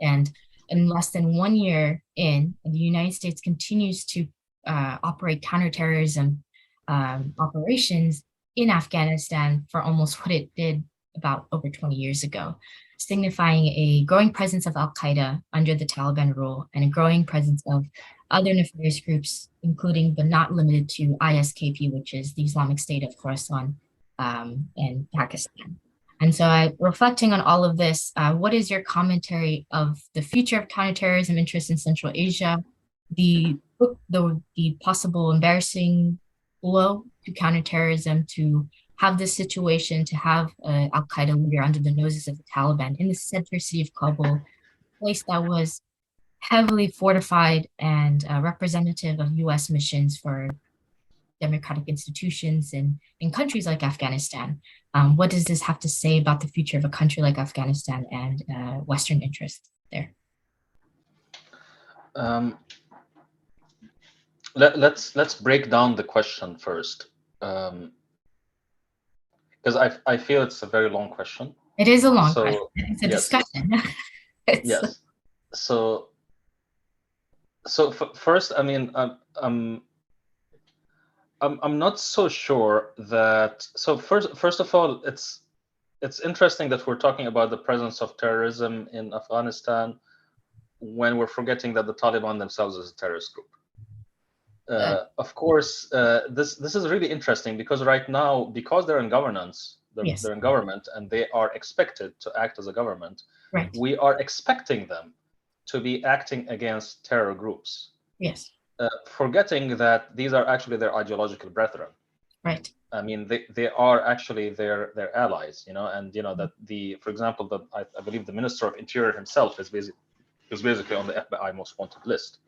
And in less than 1 year in, the United States continues to operate counterterrorism operations in Afghanistan for almost what it did about over 20 years ago, signifying a growing presence of Al-Qaeda under the Taliban rule and a growing presence of other nefarious groups, including but not limited to ISKP, which is the Islamic State of Khorasan and Pakistan. And so, reflecting on all of this, what is your commentary of the future of counterterrorism interests in Central Asia, the possible embarrassing blow to counterterrorism, to have this situation, to have Al Qaeda leader under the noses of the Taliban in the center city of Kabul, a place that was heavily fortified and representative of U.S. missions for democratic institutions in countries like Afghanistan. What does this have to say about the future of a country like Afghanistan and Western interests there? Let's break down the question first, because I feel it's a very long question. It is a long question. It's a discussion. Yes. So first, I mean, I'm not so sure that. So first of all, it's interesting that we're talking about the presence of terrorism in Afghanistan when we're forgetting that the Taliban themselves is a terrorist group. Of course, this is really interesting because right now, because they're in governance, they're in government, and they are expected to act as a government. Right. We are expecting them to be acting against terror groups. Yes. Forgetting that these are actually their ideological brethren. Right. I mean, they are actually their allies, and that for example, I believe the Minister of Interior himself is basically on the FBI most wanted list.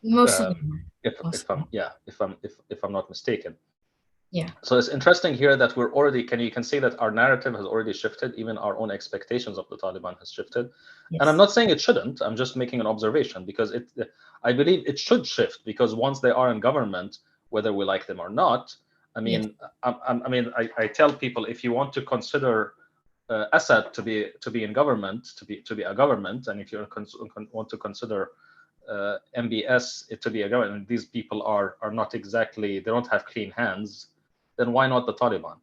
Most of them. If I'm not mistaken. Yeah. So it's interesting here that we're already you can see that our narrative has already shifted. Even our own expectations of the Taliban has shifted. Yes. And I'm not saying it shouldn't. I'm just making an observation because I believe it should shift because once they are in government, whether we like them or not, I mean, yes. I tell people if you want to consider Assad to be in government, to be a government, and if you want to consider MBS to be a government, these people are not exactly, they don't have clean hands, then why not the Taliban?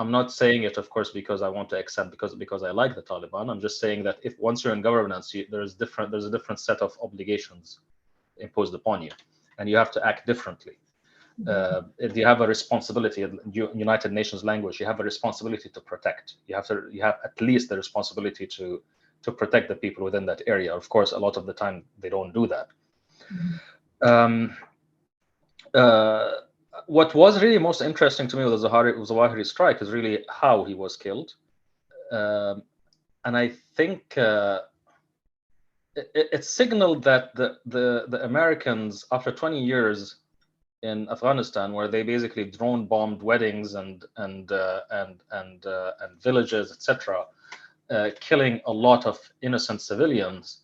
I'm not saying it, of course, because I want to accept because I like the Taliban. I'm just saying that if once you're in governance, there's a different set of obligations imposed upon you, and you have to act differently. You have a responsibility. In United Nations language, you have a responsibility to protect. You have at least the responsibility to protect the people within that area. Of course, a lot of the time they don't do that. Um, what was really most interesting to me with the Zawahiri strike is really how he was killed. And I think it signaled that the Americans, after 20 years in Afghanistan, where they basically drone bombed weddings and villages, etc., killing a lot of innocent civilians.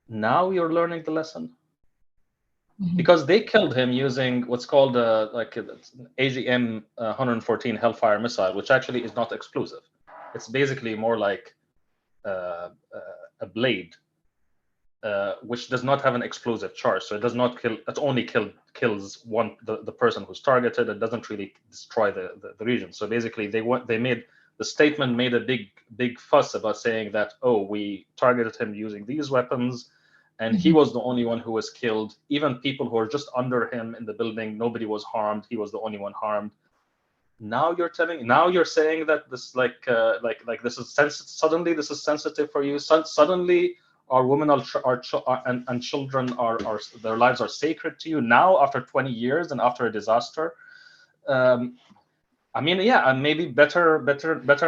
Now you're learning the lesson. Because they killed him using what's called like an AGM 114 Hellfire missile, which actually is not explosive. It's basically more like a blade, which does not have an explosive charge. So it does not kill. It only kills the person who's targeted. It doesn't really destroy the region. So basically, the statement made a big fuss about saying that, oh, we targeted him using these weapons. And he was the only one who was killed. Even people who were just under him in the building, nobody was harmed. He was the only one harmed. Now you're saying that this like this is suddenly this is sensitive for you. Suddenly our women and children are their lives are sacred to you now after 20 years and after a disaster. I mean, yeah, and maybe better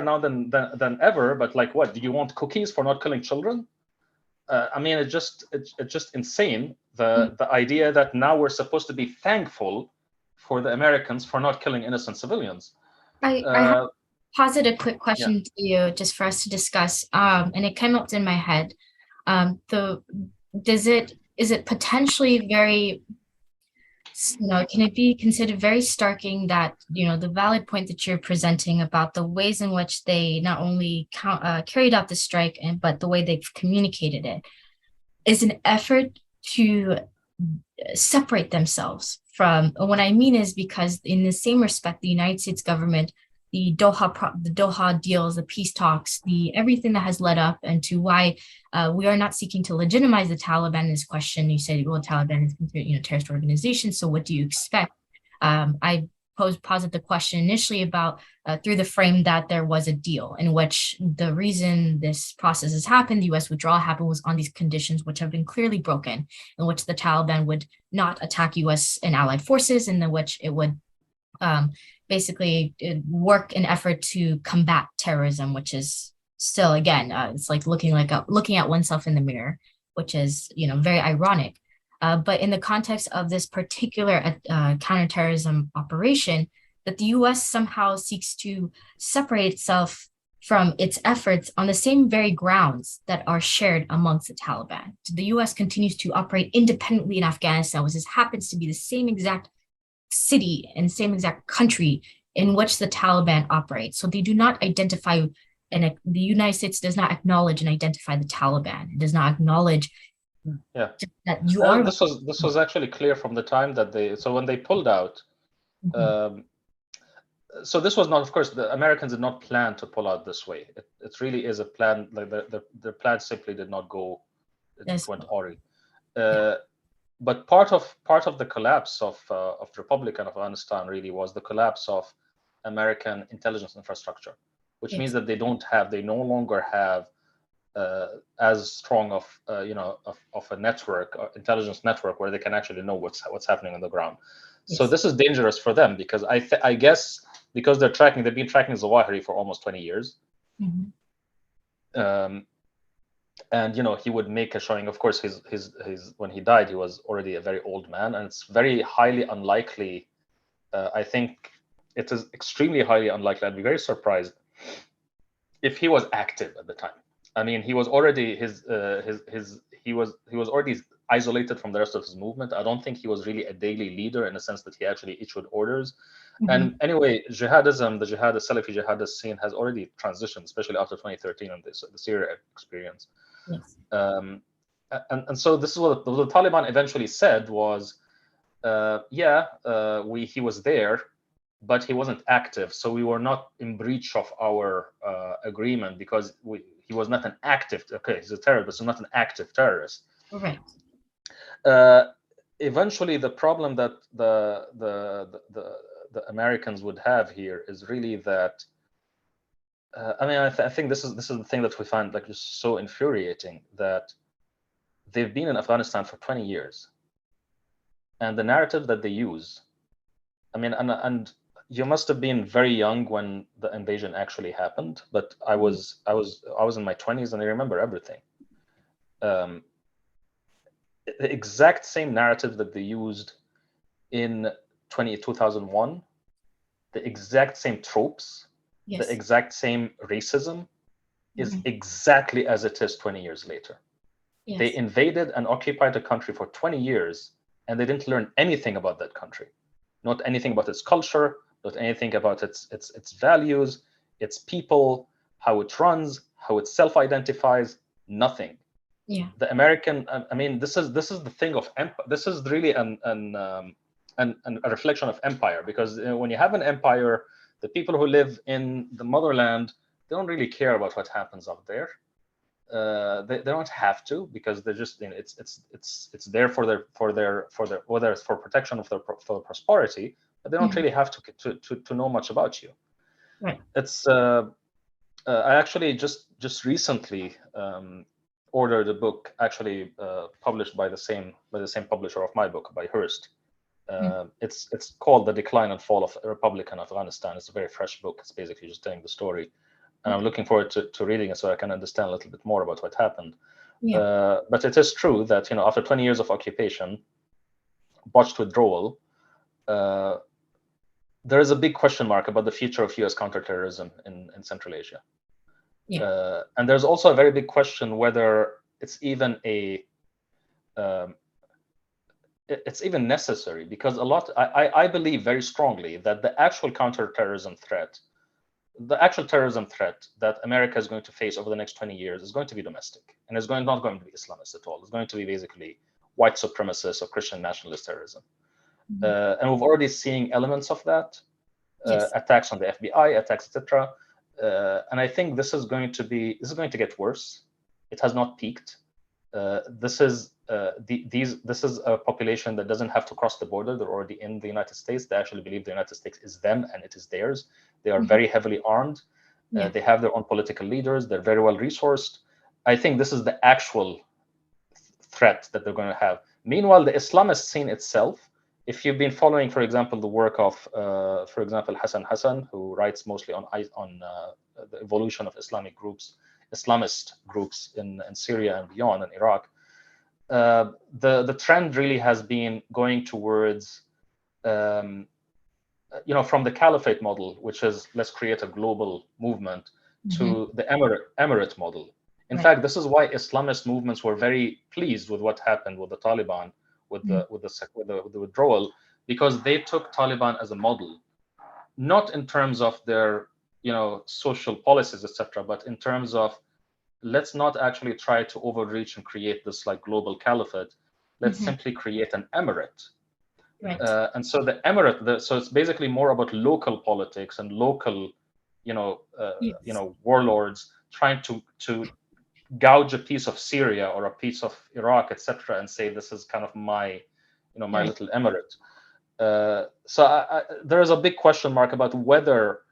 now than ever. But like, what do you want? Cookies for not killing children? I mean, it's just insane. The idea that now we're supposed to be thankful for the Americans for not killing innocent civilians. I have posed a quick question to you just for us to discuss, and it came up in my head. Is it potentially very, can it be considered very starking that, the valid point that you're presenting about the ways in which they not only carried out the strike, but the way they've communicated it is an effort to separate themselves from, what I mean is because in the same respect, the United States government, the Doha deals, the peace talks, everything that has led up and to why we are not seeking to legitimize the Taliban in this question. You said, well, Taliban is considered, a terrorist organization. So what do you expect? I posit the question initially about through the frame that there was a deal in which the reason this process has happened, the U.S. withdrawal happened, was on these conditions which have been clearly broken, in which the Taliban would not attack U.S. and allied forces, and in which it would basically work in effort to combat terrorism, which is still, again, it's like looking at oneself in the mirror, which is, very ironic. But in the context of this particular counterterrorism operation, that the U.S. somehow seeks to separate itself from its efforts on the same very grounds that are shared amongst the Taliban. The U.S. continues to operate independently in Afghanistan, which happens to be the same exact city and same exact country in which the Taliban operate. So they do not identify, and the United States does not acknowledge and identify the Taliban. It does not acknowledge that you are. This was actually clear from the time that when they pulled out. So this was not, of course, the Americans did not plan to pull out this way. It really is a plan. Like the plan simply did not go. It went awry. But part of the collapse of the Republic of Afghanistan really was the collapse of American intelligence infrastructure, which means that they no longer have as strong of a network, intelligence network, where they can actually know what's happening on the ground. So this is dangerous for them because I guess because they've been tracking Zawahiri for almost 20 years. And he would make a showing. Of course, his when he died, he was already a very old man, and it's very highly unlikely. I think it is extremely highly unlikely. I'd be very surprised if he was active at the time. I mean, he was already he was already isolated from the rest of his movement. I don't think he was really a daily leader in the sense that he actually issued orders. And anyway, jihadism, the Salafi jihadist scene has already transitioned, especially after 2013 and the Syria experience. And so this is what the Taliban eventually said was, he was there, but he wasn't active. So we were not in breach of our agreement because he was not an active. Okay, he's a terrorist, but he's not an active terrorist. Right. Eventually, the problem that the Americans would have here is really that. I think this is the thing that we find like just so infuriating, that they've been in Afghanistan for 20 years. and the narrative that they use. I mean, and you must have been very young when the invasion actually happened, but I was in my 20s and I remember everything. The exact same narrative that they used in 2001, the exact same tropes, Yes. the exact same racism is exactly as it is 20 years later. Yes. They invaded and occupied a country for 20 years, and they didn't learn anything about that country. Not anything about its culture, not anything about its values, its people, how it runs, how it self-identifies, nothing. Yeah. The American, I mean, this is the thing of empire. This is really a reflection of empire, because when you have an empire, the people who live in the motherland, they don't really care about what happens up there. They don't have to, because they're just, it's there for their whether it's for protection of their for prosperity, but they don't really have to know much about you. Right. It's I actually just recently ordered a book, actually published by the same publisher of my book, by Hearst. It's called The Decline and Fall of a Republic in Afghanistan. It's a very fresh book. It's basically just telling the story. And I'm looking forward to reading it so I can understand a little bit more about what happened. But it is true that, after 20 years of occupation, botched withdrawal, there is a big question mark about the future of US counterterrorism in Central Asia. And there's also a very big question whether it's even it's even necessary, because I believe very strongly that the actual terrorism threat that America is going to face over the next 20 years is going to be domestic, and it's not going to be Islamist at all. It's going to be basically white supremacist or Christian nationalist terrorism. And we've already seen elements of that, attacks on the FBI, attacks, etc. And I think this is going to get worse. It has not peaked. This is a population that doesn't have to cross the border. They're already in the United States. They actually believe the United States is them and it is theirs. They are very heavily armed. They have their own political leaders. They're very well resourced. I think this is the actual threat that they're going to have. Meanwhile, the Islamist scene itself, if you've been following, for example, the work of, for example, Hassan, who writes mostly on the evolution of Islamist groups in Syria and beyond, and Iraq, the trend really has been going towards, from the caliphate model, which is let's create a global movement, to the emirate model. In fact, this is why Islamist movements were very pleased with what happened with the Taliban, with the withdrawal, because they took Taliban as a model, not in terms of their social policies, etc., but in terms of, let's not actually try to overreach and create this like global caliphate. Let's simply create an emirate. And so the emirate, so it's basically more about local politics and local, warlords trying to gouge a piece of Syria or a piece of Iraq, etc., and say this is kind of my, my little emirate. So there is a big question mark about whether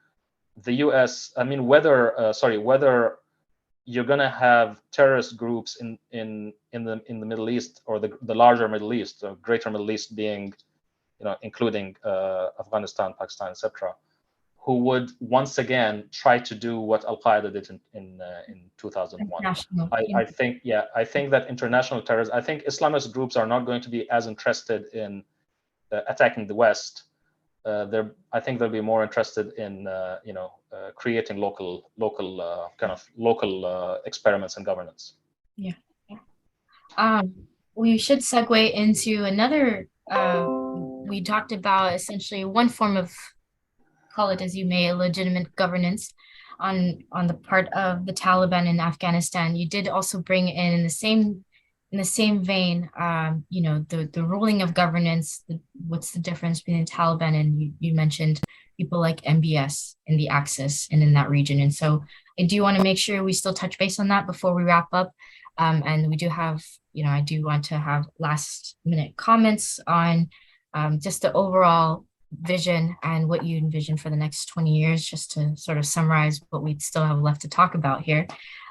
the U.S. whether you're going to have terrorist groups in the Middle East, or the larger Middle East, the greater Middle East being, including Afghanistan, Pakistan, etc., who would once again try to do what Al-Qaeda did in 2001. I think that international terrorism, I think Islamist groups are not going to be as interested in attacking the West. I think they'll be more interested in creating local experiments in governance. We should segue into another. We talked about essentially one form of, call it as you may, legitimate governance on the part of the Taliban in Afghanistan. You did also bring in the same vein, the ruling of governance. What's the difference between the Taliban and you mentioned people like MBS in the Axis and in that region. And so I do want to make sure we still touch base on that before we wrap up. And we do have, I do want to have last minute comments on just the overall vision and what you envision for the next 20 years, just to sort of summarize what we still have left to talk about here.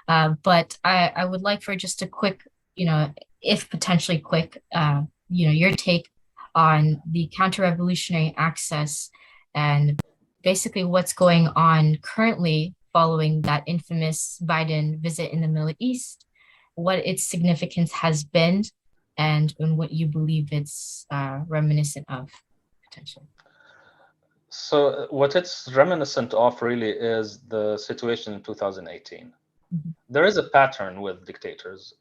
But I would like for just a quick, if potentially quick, your take on the counter-revolutionary access and basically what's going on currently following that infamous Biden visit in the Middle East, what its significance has been, and what you believe it's reminiscent of, potentially. So what it's reminiscent of really is the situation in 2018. Mhm. There is a pattern with dictators.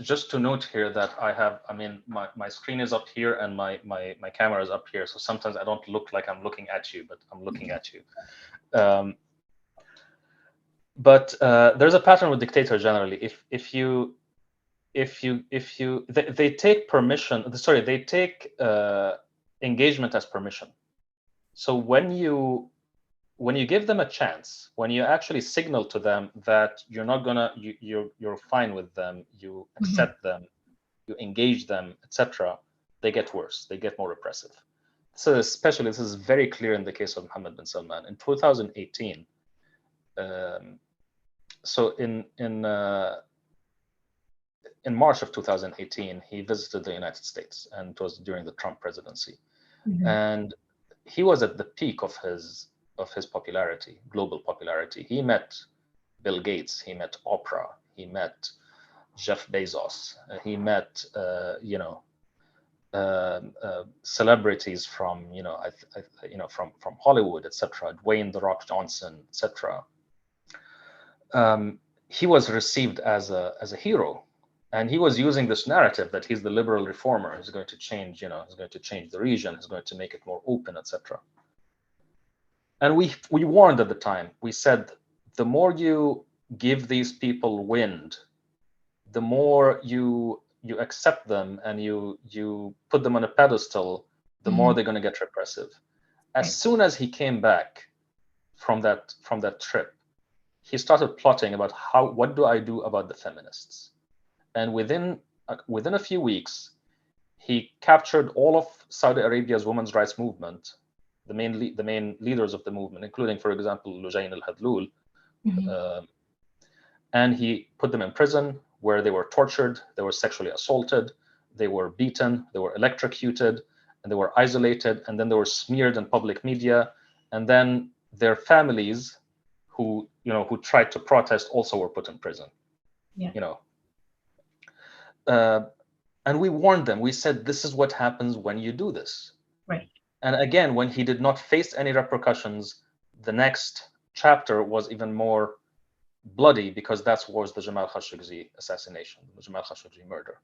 Just to note here that my screen is up here and my camera is up here. So sometimes I don't look like I'm looking at you, but I'm looking at you. But there's a pattern with dictators generally. They take permission. Sorry, they take engagement as permission. So when you give them a chance, when you actually signal to them that you're not gonna, you're fine with them, you accept them, you engage them, etc., they get worse. They get more repressive. So especially, this is very clear in the case of Mohammed bin Salman in 2018. So in March of 2018, he visited the United States, and it was during the Trump presidency, and he was at the peak of his popularity, global popularity. He met Bill Gates, he met Oprah, he met Jeff Bezos, he met celebrities from from Hollywood, etc. Dwayne the Rock Johnson, etc. He was received as a hero, and he was using this narrative that he's the liberal reformer who's going to change, he's going to change the region, he's going to make it more open, etc. And we warned at the time. We said, the more you give these people wind, the more you accept them and you put them on a pedestal, the more they're going to get repressive. As soon as he came back from that trip, he started plotting about what do I do about the feminists. And within a few weeks, he captured all of Saudi Arabia's women's rights movement, the main leaders of the movement, including, for example, Lujain al-Hadlul, and he put them in prison, where they were tortured, they were sexually assaulted, they were beaten, they were electrocuted, and they were isolated, and then they were smeared in public media, and then their families, who tried to protest, also were put in prison. And we warned them. We said, this is what happens when you do this. Right. And again, when he did not face any repercussions, the next chapter was even more bloody, because that was the Jamal Khashoggi assassination, the Jamal Khashoggi murder.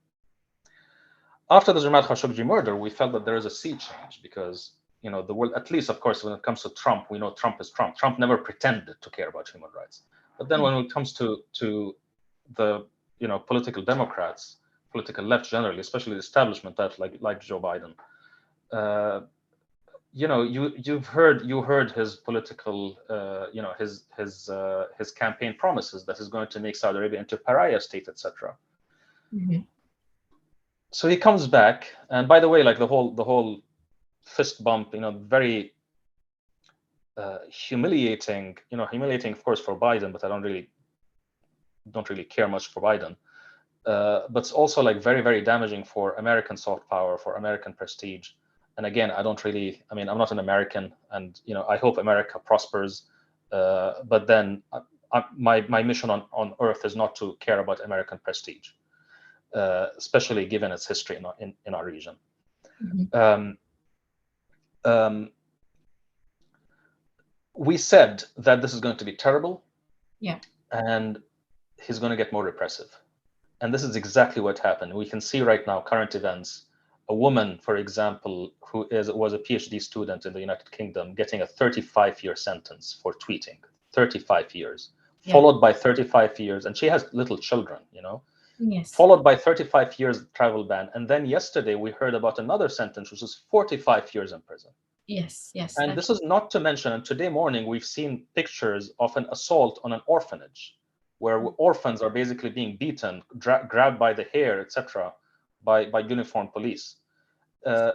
After the Jamal Khashoggi murder, we felt that there is a sea change, because the world, at least, of course, when it comes to Trump, we know Trump is Trump. Trump never pretended to care about human rights. But then when it comes to the political Democrats, political left generally, especially the establishment that like Joe Biden, you heard his political, his campaign promises that is going to make Saudi Arabia into a pariah state, etc. So he comes back, and by the way, like the whole fist bump, very humiliating, of course, for Biden, but I don't really care much for Biden. But it's also like very, very damaging for American soft power, for American prestige. And again, I'm not an American, and I hope America prospers. But then my mission on Earth is not to care about American prestige, especially given its history in our region. We said that this is going to be terrible, and he's going to get more repressive. And this is exactly what happened. We can see right now, current events, a woman, for example, who was a PhD student in the United Kingdom, getting a 35-year sentence for tweeting, 35 years, followed by 35 years, and she has little children, followed by 35 years travel ban. And then yesterday we heard about another sentence, which is 45 years in prison. Yes. And this is not to mention, and today morning we've seen pictures of an assault on an orphanage, where orphans are basically being beaten, grabbed by the hair, etc., by uniformed police.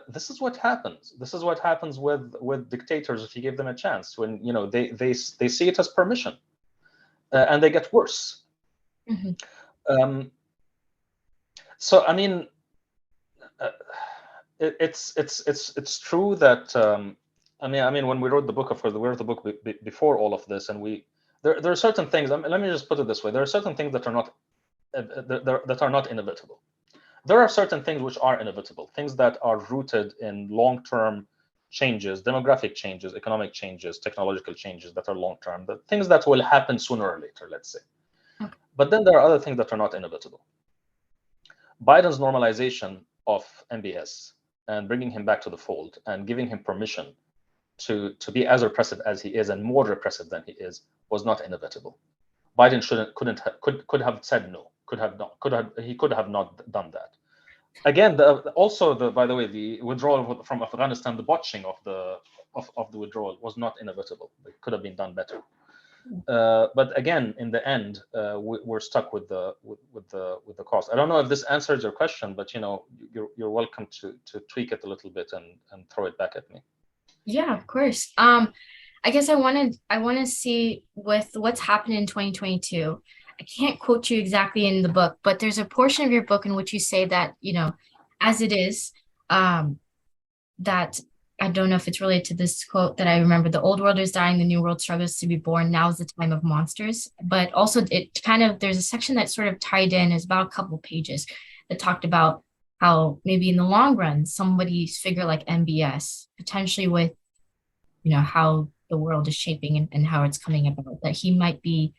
This is what happens. This is what happens with dictators if you give them a chance. When they see it as permission, and they get worse. So I mean, uh, it's true that I mean when we wrote the book, of course, we wrote the book before all of this, and there are certain things. Let me just put it this way: there are certain things that are not that are not inevitable. There are certain things which are inevitable, things that are rooted in long-term changes, demographic changes, economic changes, technological changes that are long-term, the things that will happen sooner or later, let's say. Okay. But then there are other things that are not inevitable. Biden's normalization of MBS and bringing him back to the fold and giving him permission to be as repressive as he is and more repressive than he is was not inevitable. Biden could have said no, he could have not done that. Again, by the way, the withdrawal from Afghanistan, the botching of the withdrawal was not inevitable. It could have been done better. But again, in the end, we're stuck with the cost. I don't know if this answers your question, but you're welcome to tweak it a little bit and throw it back at me. Yeah, of course. I guess I want to see with what's happened in 2022. I can't quote you exactly in the book, but there's a portion of your book in which you say that, as it is, that I don't know if it's related to this quote that I remember, the old world is dying, the new world struggles to be born. Now is the time of monsters. But also it kind of, there's a section that sort of tied in, is about a couple pages that talked about how maybe in the long run, somebody's figure like MBS, potentially with, how the world is shaping and how it's coming about, that he might be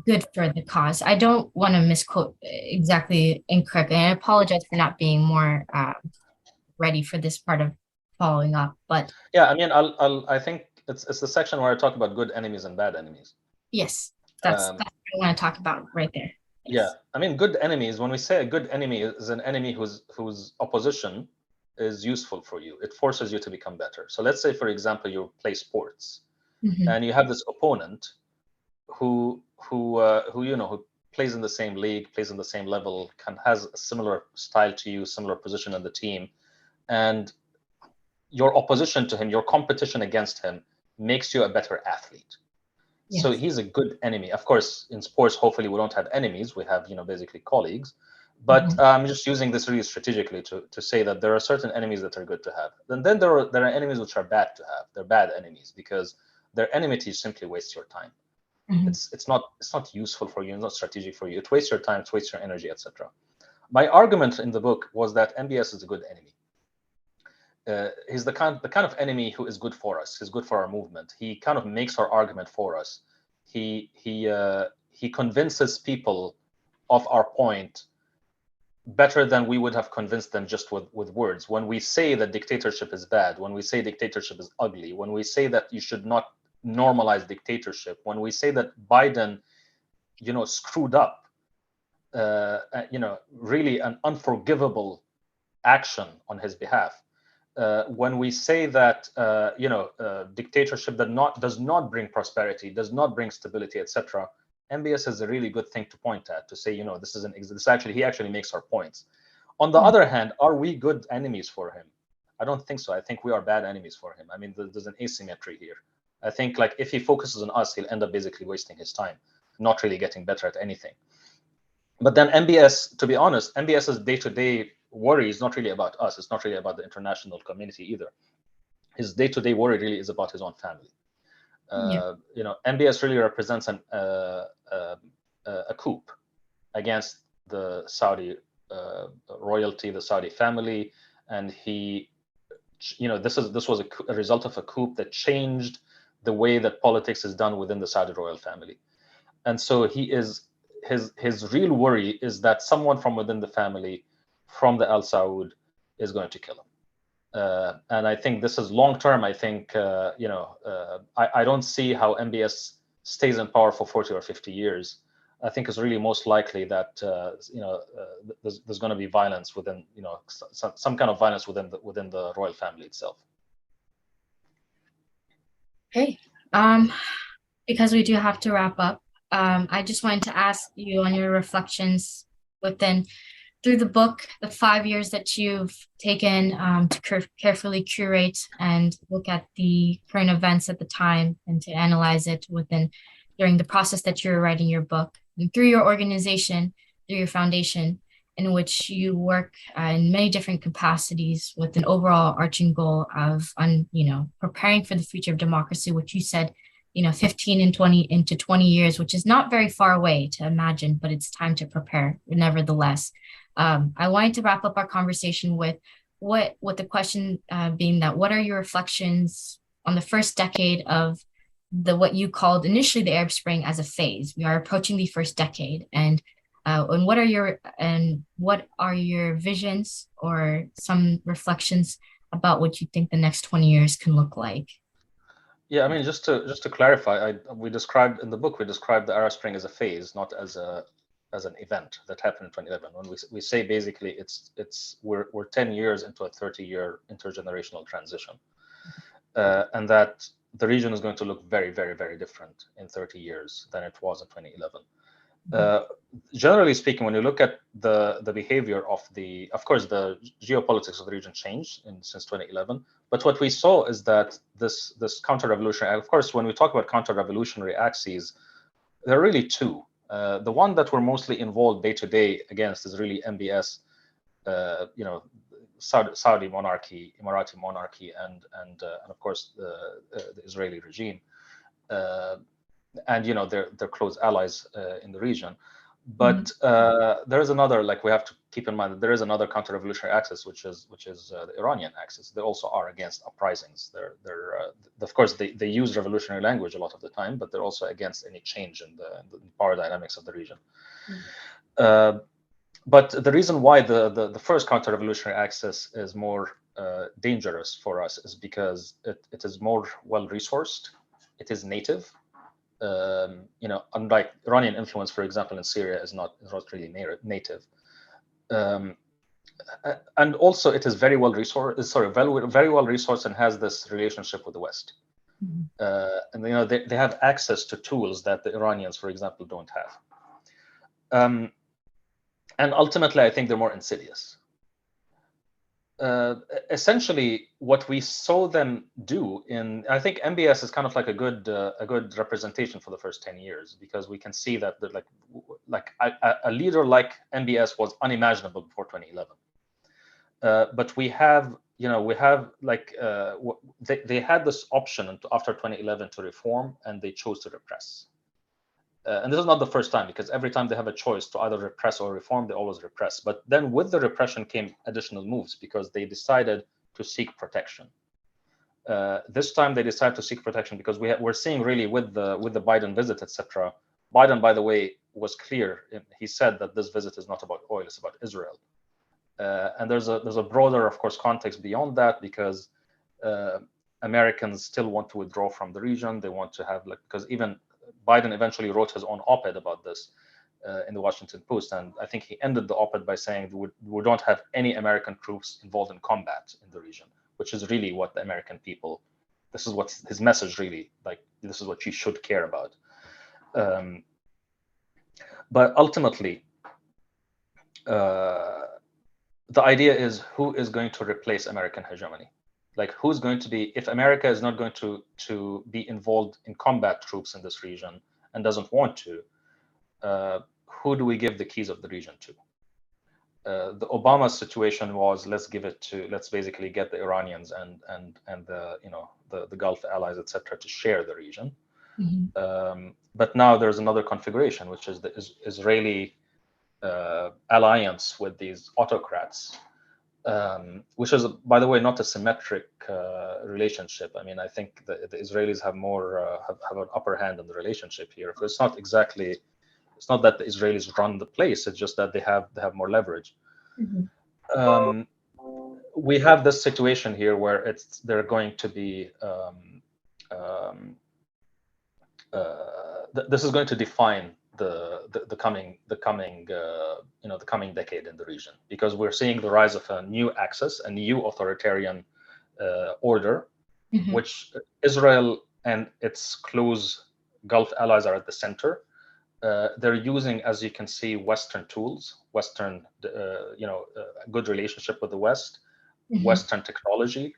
good for the cause. I don't want to misquote exactly incorrectly. And I apologize for not being more ready for this part of following up. But yeah, I mean, I think it's the section where I talk about good enemies and bad enemies. yes, that's what I want to talk about right there. Yes. Yeah, I mean, good enemies. When we say a good enemy is an enemy whose opposition is useful for you, it forces you to become better. So let's say, for example, you play sports, and you have this opponent who plays in the same league, plays in the same level, has a similar style to you, similar position in the team, and your opposition to him, your competition against him, makes you a better athlete. Yes. So he's a good enemy. Of course, in sports, hopefully we don't have enemies. We have, basically colleagues. But I'm just using this really strategically to say that there are certain enemies that are good to have. And then there are enemies which are bad to have. They're bad enemies because their enmity simply wastes your time. It's not useful for you. It's not strategic for you. It wastes your time. It wastes your energy, etc. My argument in the book was that MBS is a good enemy. He's the kind of enemy who is good for us. He's good for our movement. He kind of makes our argument for us. He convinces people of our point better than we would have convinced them just with words. When we say that dictatorship is bad, when we say dictatorship is ugly, when we say that you should not normalize dictatorship, when we say that Biden, screwed up, really an unforgivable action on his behalf. When we say that dictatorship does not bring prosperity, does not bring stability, etc., MBS is a really good thing to point at, to say, he actually makes our points. On the other hand, are we good enemies for him? I don't think so. I think we are bad enemies for him. I mean, there's an asymmetry here. I think if he focuses on us, he'll end up basically wasting his time, not really getting better at anything. But then MBS, to be honest, MBS's day-to-day worry is not really about us. It's not really about the international community either. His day-to-day worry really is about his own family. MBS really represents a coup against the Saudi royalty, the Saudi family, and this was a result of a coup that changed the way that politics is done within the Saudi royal family. And so his real worry is that someone from within the family, from the Al Saud, is going to kill him. And I think this is long term. I think I don't see how MBS stays in power for 40 or 50 years. I think it's really most likely that there's going to be violence within some kind of violence within the royal family itself. Okay, because we do have to wrap up. I just wanted to ask you on your reflections through the book, the 5 years that you've taken to carefully curate and look at the current events at the time and to analyze it during the process that you're writing your book, and through your organization, through your foundation, in which you work in many different capacities with an overall arching goal of, preparing for the future of democracy, which you said, 15 and 20 into 20 years, which is not very far away to imagine, but it's time to prepare nevertheless. I wanted to wrap up our conversation with the question being that what are your reflections on the first decade of what you called initially the Arab Spring as a phase? We are approaching the first decade, and what are your visions or some reflections about what you think the next 20 years can look like? Yeah, I mean, just to clarify, we described in the book, we described the Arab Spring as a phase, not as an event that happened in 2011. When we say basically we're 10 years into a 30-year intergenerational transition, and that the region is going to look very, very, very different in 30 years than it was in 2011. Generally speaking, when you look at the behavior of course, the geopolitics of the region changed since 2011. But what we saw is that this counter-revolutionary, of course, when we talk about counter-revolutionary axes, there are really two. The one that we're mostly involved day to day against is really MBS, Saudi monarchy, Emirati monarchy, and of course the Israeli regime. And they're close allies in the region, but there is another. Like, we have to keep in mind that there is another counter-revolutionary axis, which is the Iranian axis. They also are against uprisings. They're of course they use revolutionary language a lot of the time, but they're also against any change in the power dynamics of the region. But the reason why the first counter-revolutionary axis is more dangerous for us is because it is more well-resourced. It is native. Unlike Iranian influence, for example, in Syria is not really native, and also it is very well resourced and has this relationship with the West, and they have access to tools that the Iranians, for example, don't have, and ultimately, I think they're more insidious. Essentially, what we saw them do I think MBS is kind of like a good representation for the first 10 years, because we can see that a leader like MBS was unimaginable before 2011. But we have they had this option after 2011 to reform, and they chose to repress. And this is not the first time, because every time they have a choice to either repress or reform, they always repress. But then with the repression came additional moves, because they decided to seek protection. This time they decided to seek protection because we're seeing really with the Biden visit, etc. Biden, by the way, was clear. He said that this visit is not about oil; it's about Israel. And there's a broader, of course, context beyond that, because Americans still want to withdraw from the region. They want to have because even Biden eventually wrote his own op-ed about this in the Washington Post, and I think he ended the op-ed by saying we don't have any American troops involved in combat in the region, which is really what the American people. This is what his message really This is what you should care about. But ultimately, the idea is who is going to replace American hegemony. Like, who's going to be, if America is not going to be involved in combat troops in this region and doesn't want to, who do we give the keys of the region to? The Obama situation was let's basically get the Iranians and the Gulf allies, etc., to share the region. But now there's another configuration, which is the Israeli alliance with these autocrats. Which is, by the way, not a symmetric relationship. I mean, I think the Israelis have have an upper hand in the relationship here. So it's not that the Israelis run the place. It's just that they have more leverage. We have this situation here where they're going to be. This is going to define the coming decade in the region, because we're seeing the rise of a new axis, a new authoritarian order, which Israel and its close Gulf allies are at the center. They're using, as you can see, Western tools, good relationship with the West, Western technology,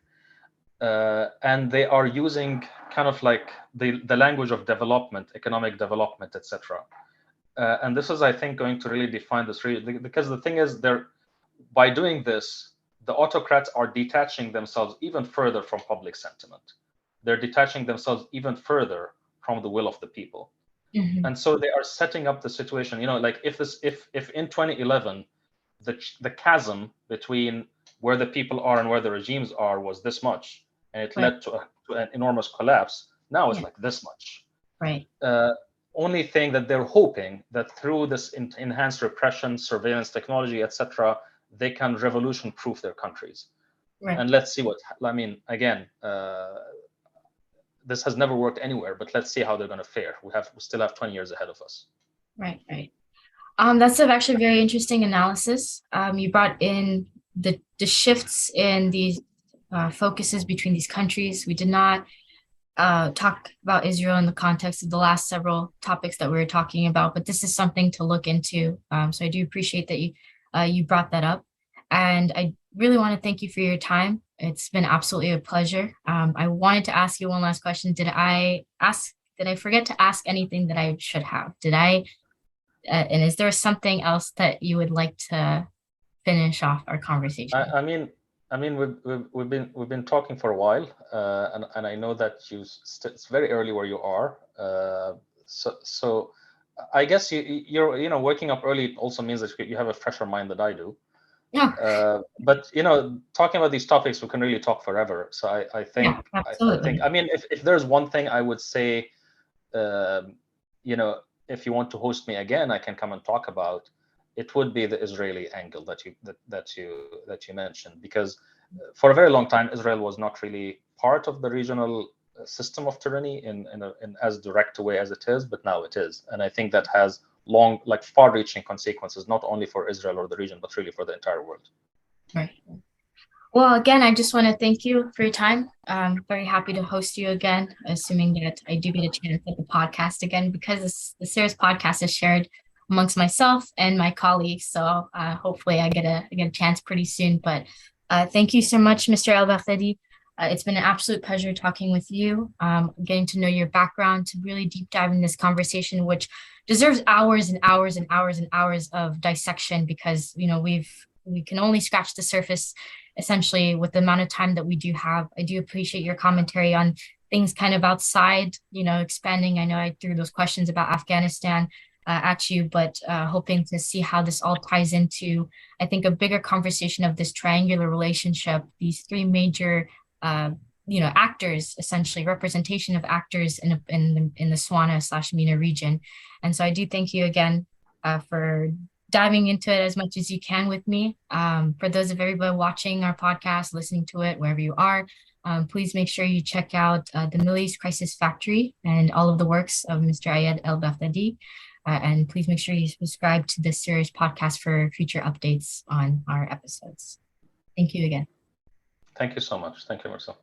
and they are using kind of like the language of development, economic development, etc. And this is, I think, going to really define this, because the thing is, by doing this, the autocrats are detaching themselves even further from public sentiment. They're detaching themselves even further from the will of the people. Mm-hmm. And so they are setting up the situation, like if in 2011, the chasm between where the people are and where the regimes are was this much, and it led to an enormous collapse. Now it's like this much. Right. Only thing that they're hoping that through this enhanced repression, surveillance technology, etc., they can revolution-proof their countries. Right. And let's see again, this has never worked anywhere, but let's see how they're going to fare. We still have 20 years ahead of us. Right. That's actually very interesting analysis. You brought in the shifts in these focuses between these countries. We did not talk about Israel in the context of the last several topics that we were talking about, but this is something to look into. So I do appreciate that you brought that up, and I really want to thank you for your time. It's been absolutely a pleasure. I wanted to ask you one last question. Did I forget to ask anything that I should have? And is there something else that you would like to finish off our conversation? We've been talking for a while, and I know that it's very early where you are. So I guess you're waking up early also means that you have a fresher mind than I do. Yeah. But talking about these topics, we can really talk forever. So I think, yeah, absolutely. If there's one thing I would say, if you want to host me again, I can come and talk about. It would be the Israeli angle that you mentioned, because for a very long time Israel was not really part of the regional system of tyranny in as direct a way as it is, but now it is, and I think that has far-reaching consequences, not only for Israel or the region, but really for the entire world. Right. Well, again, I just want to thank you for your time. I'm very happy to host you again, assuming that I do get a chance at the podcast again, because the series podcast is shared amongst myself and my colleagues. So hopefully I get a chance pretty soon. But thank you so much, Mr. El-Baghdadi. It's been an absolute pleasure talking with you, getting to know your background, to really deep dive in this conversation, which deserves hours and hours and hours and hours of dissection, because we can only scratch the surface essentially with the amount of time that we do have. I do appreciate your commentary on things kind of outside, expanding. I know I threw those questions about Afghanistan at you, but hoping to see how this all ties into, I think, a bigger conversation of this triangular relationship, these three major actors, essentially representation of actors in the Swana/MENA region. And so I do thank you again for diving into it as much as you can with me. For those of everybody watching our podcast, listening to it, wherever you are, please make sure you check out the Middle East Crisis Factory and all of the works of Mr. Iyad El-Baghdadi. And please make sure you subscribe to this series podcast for future updates on our episodes. Thank you again. Thank you so much. Thank you, Marcel.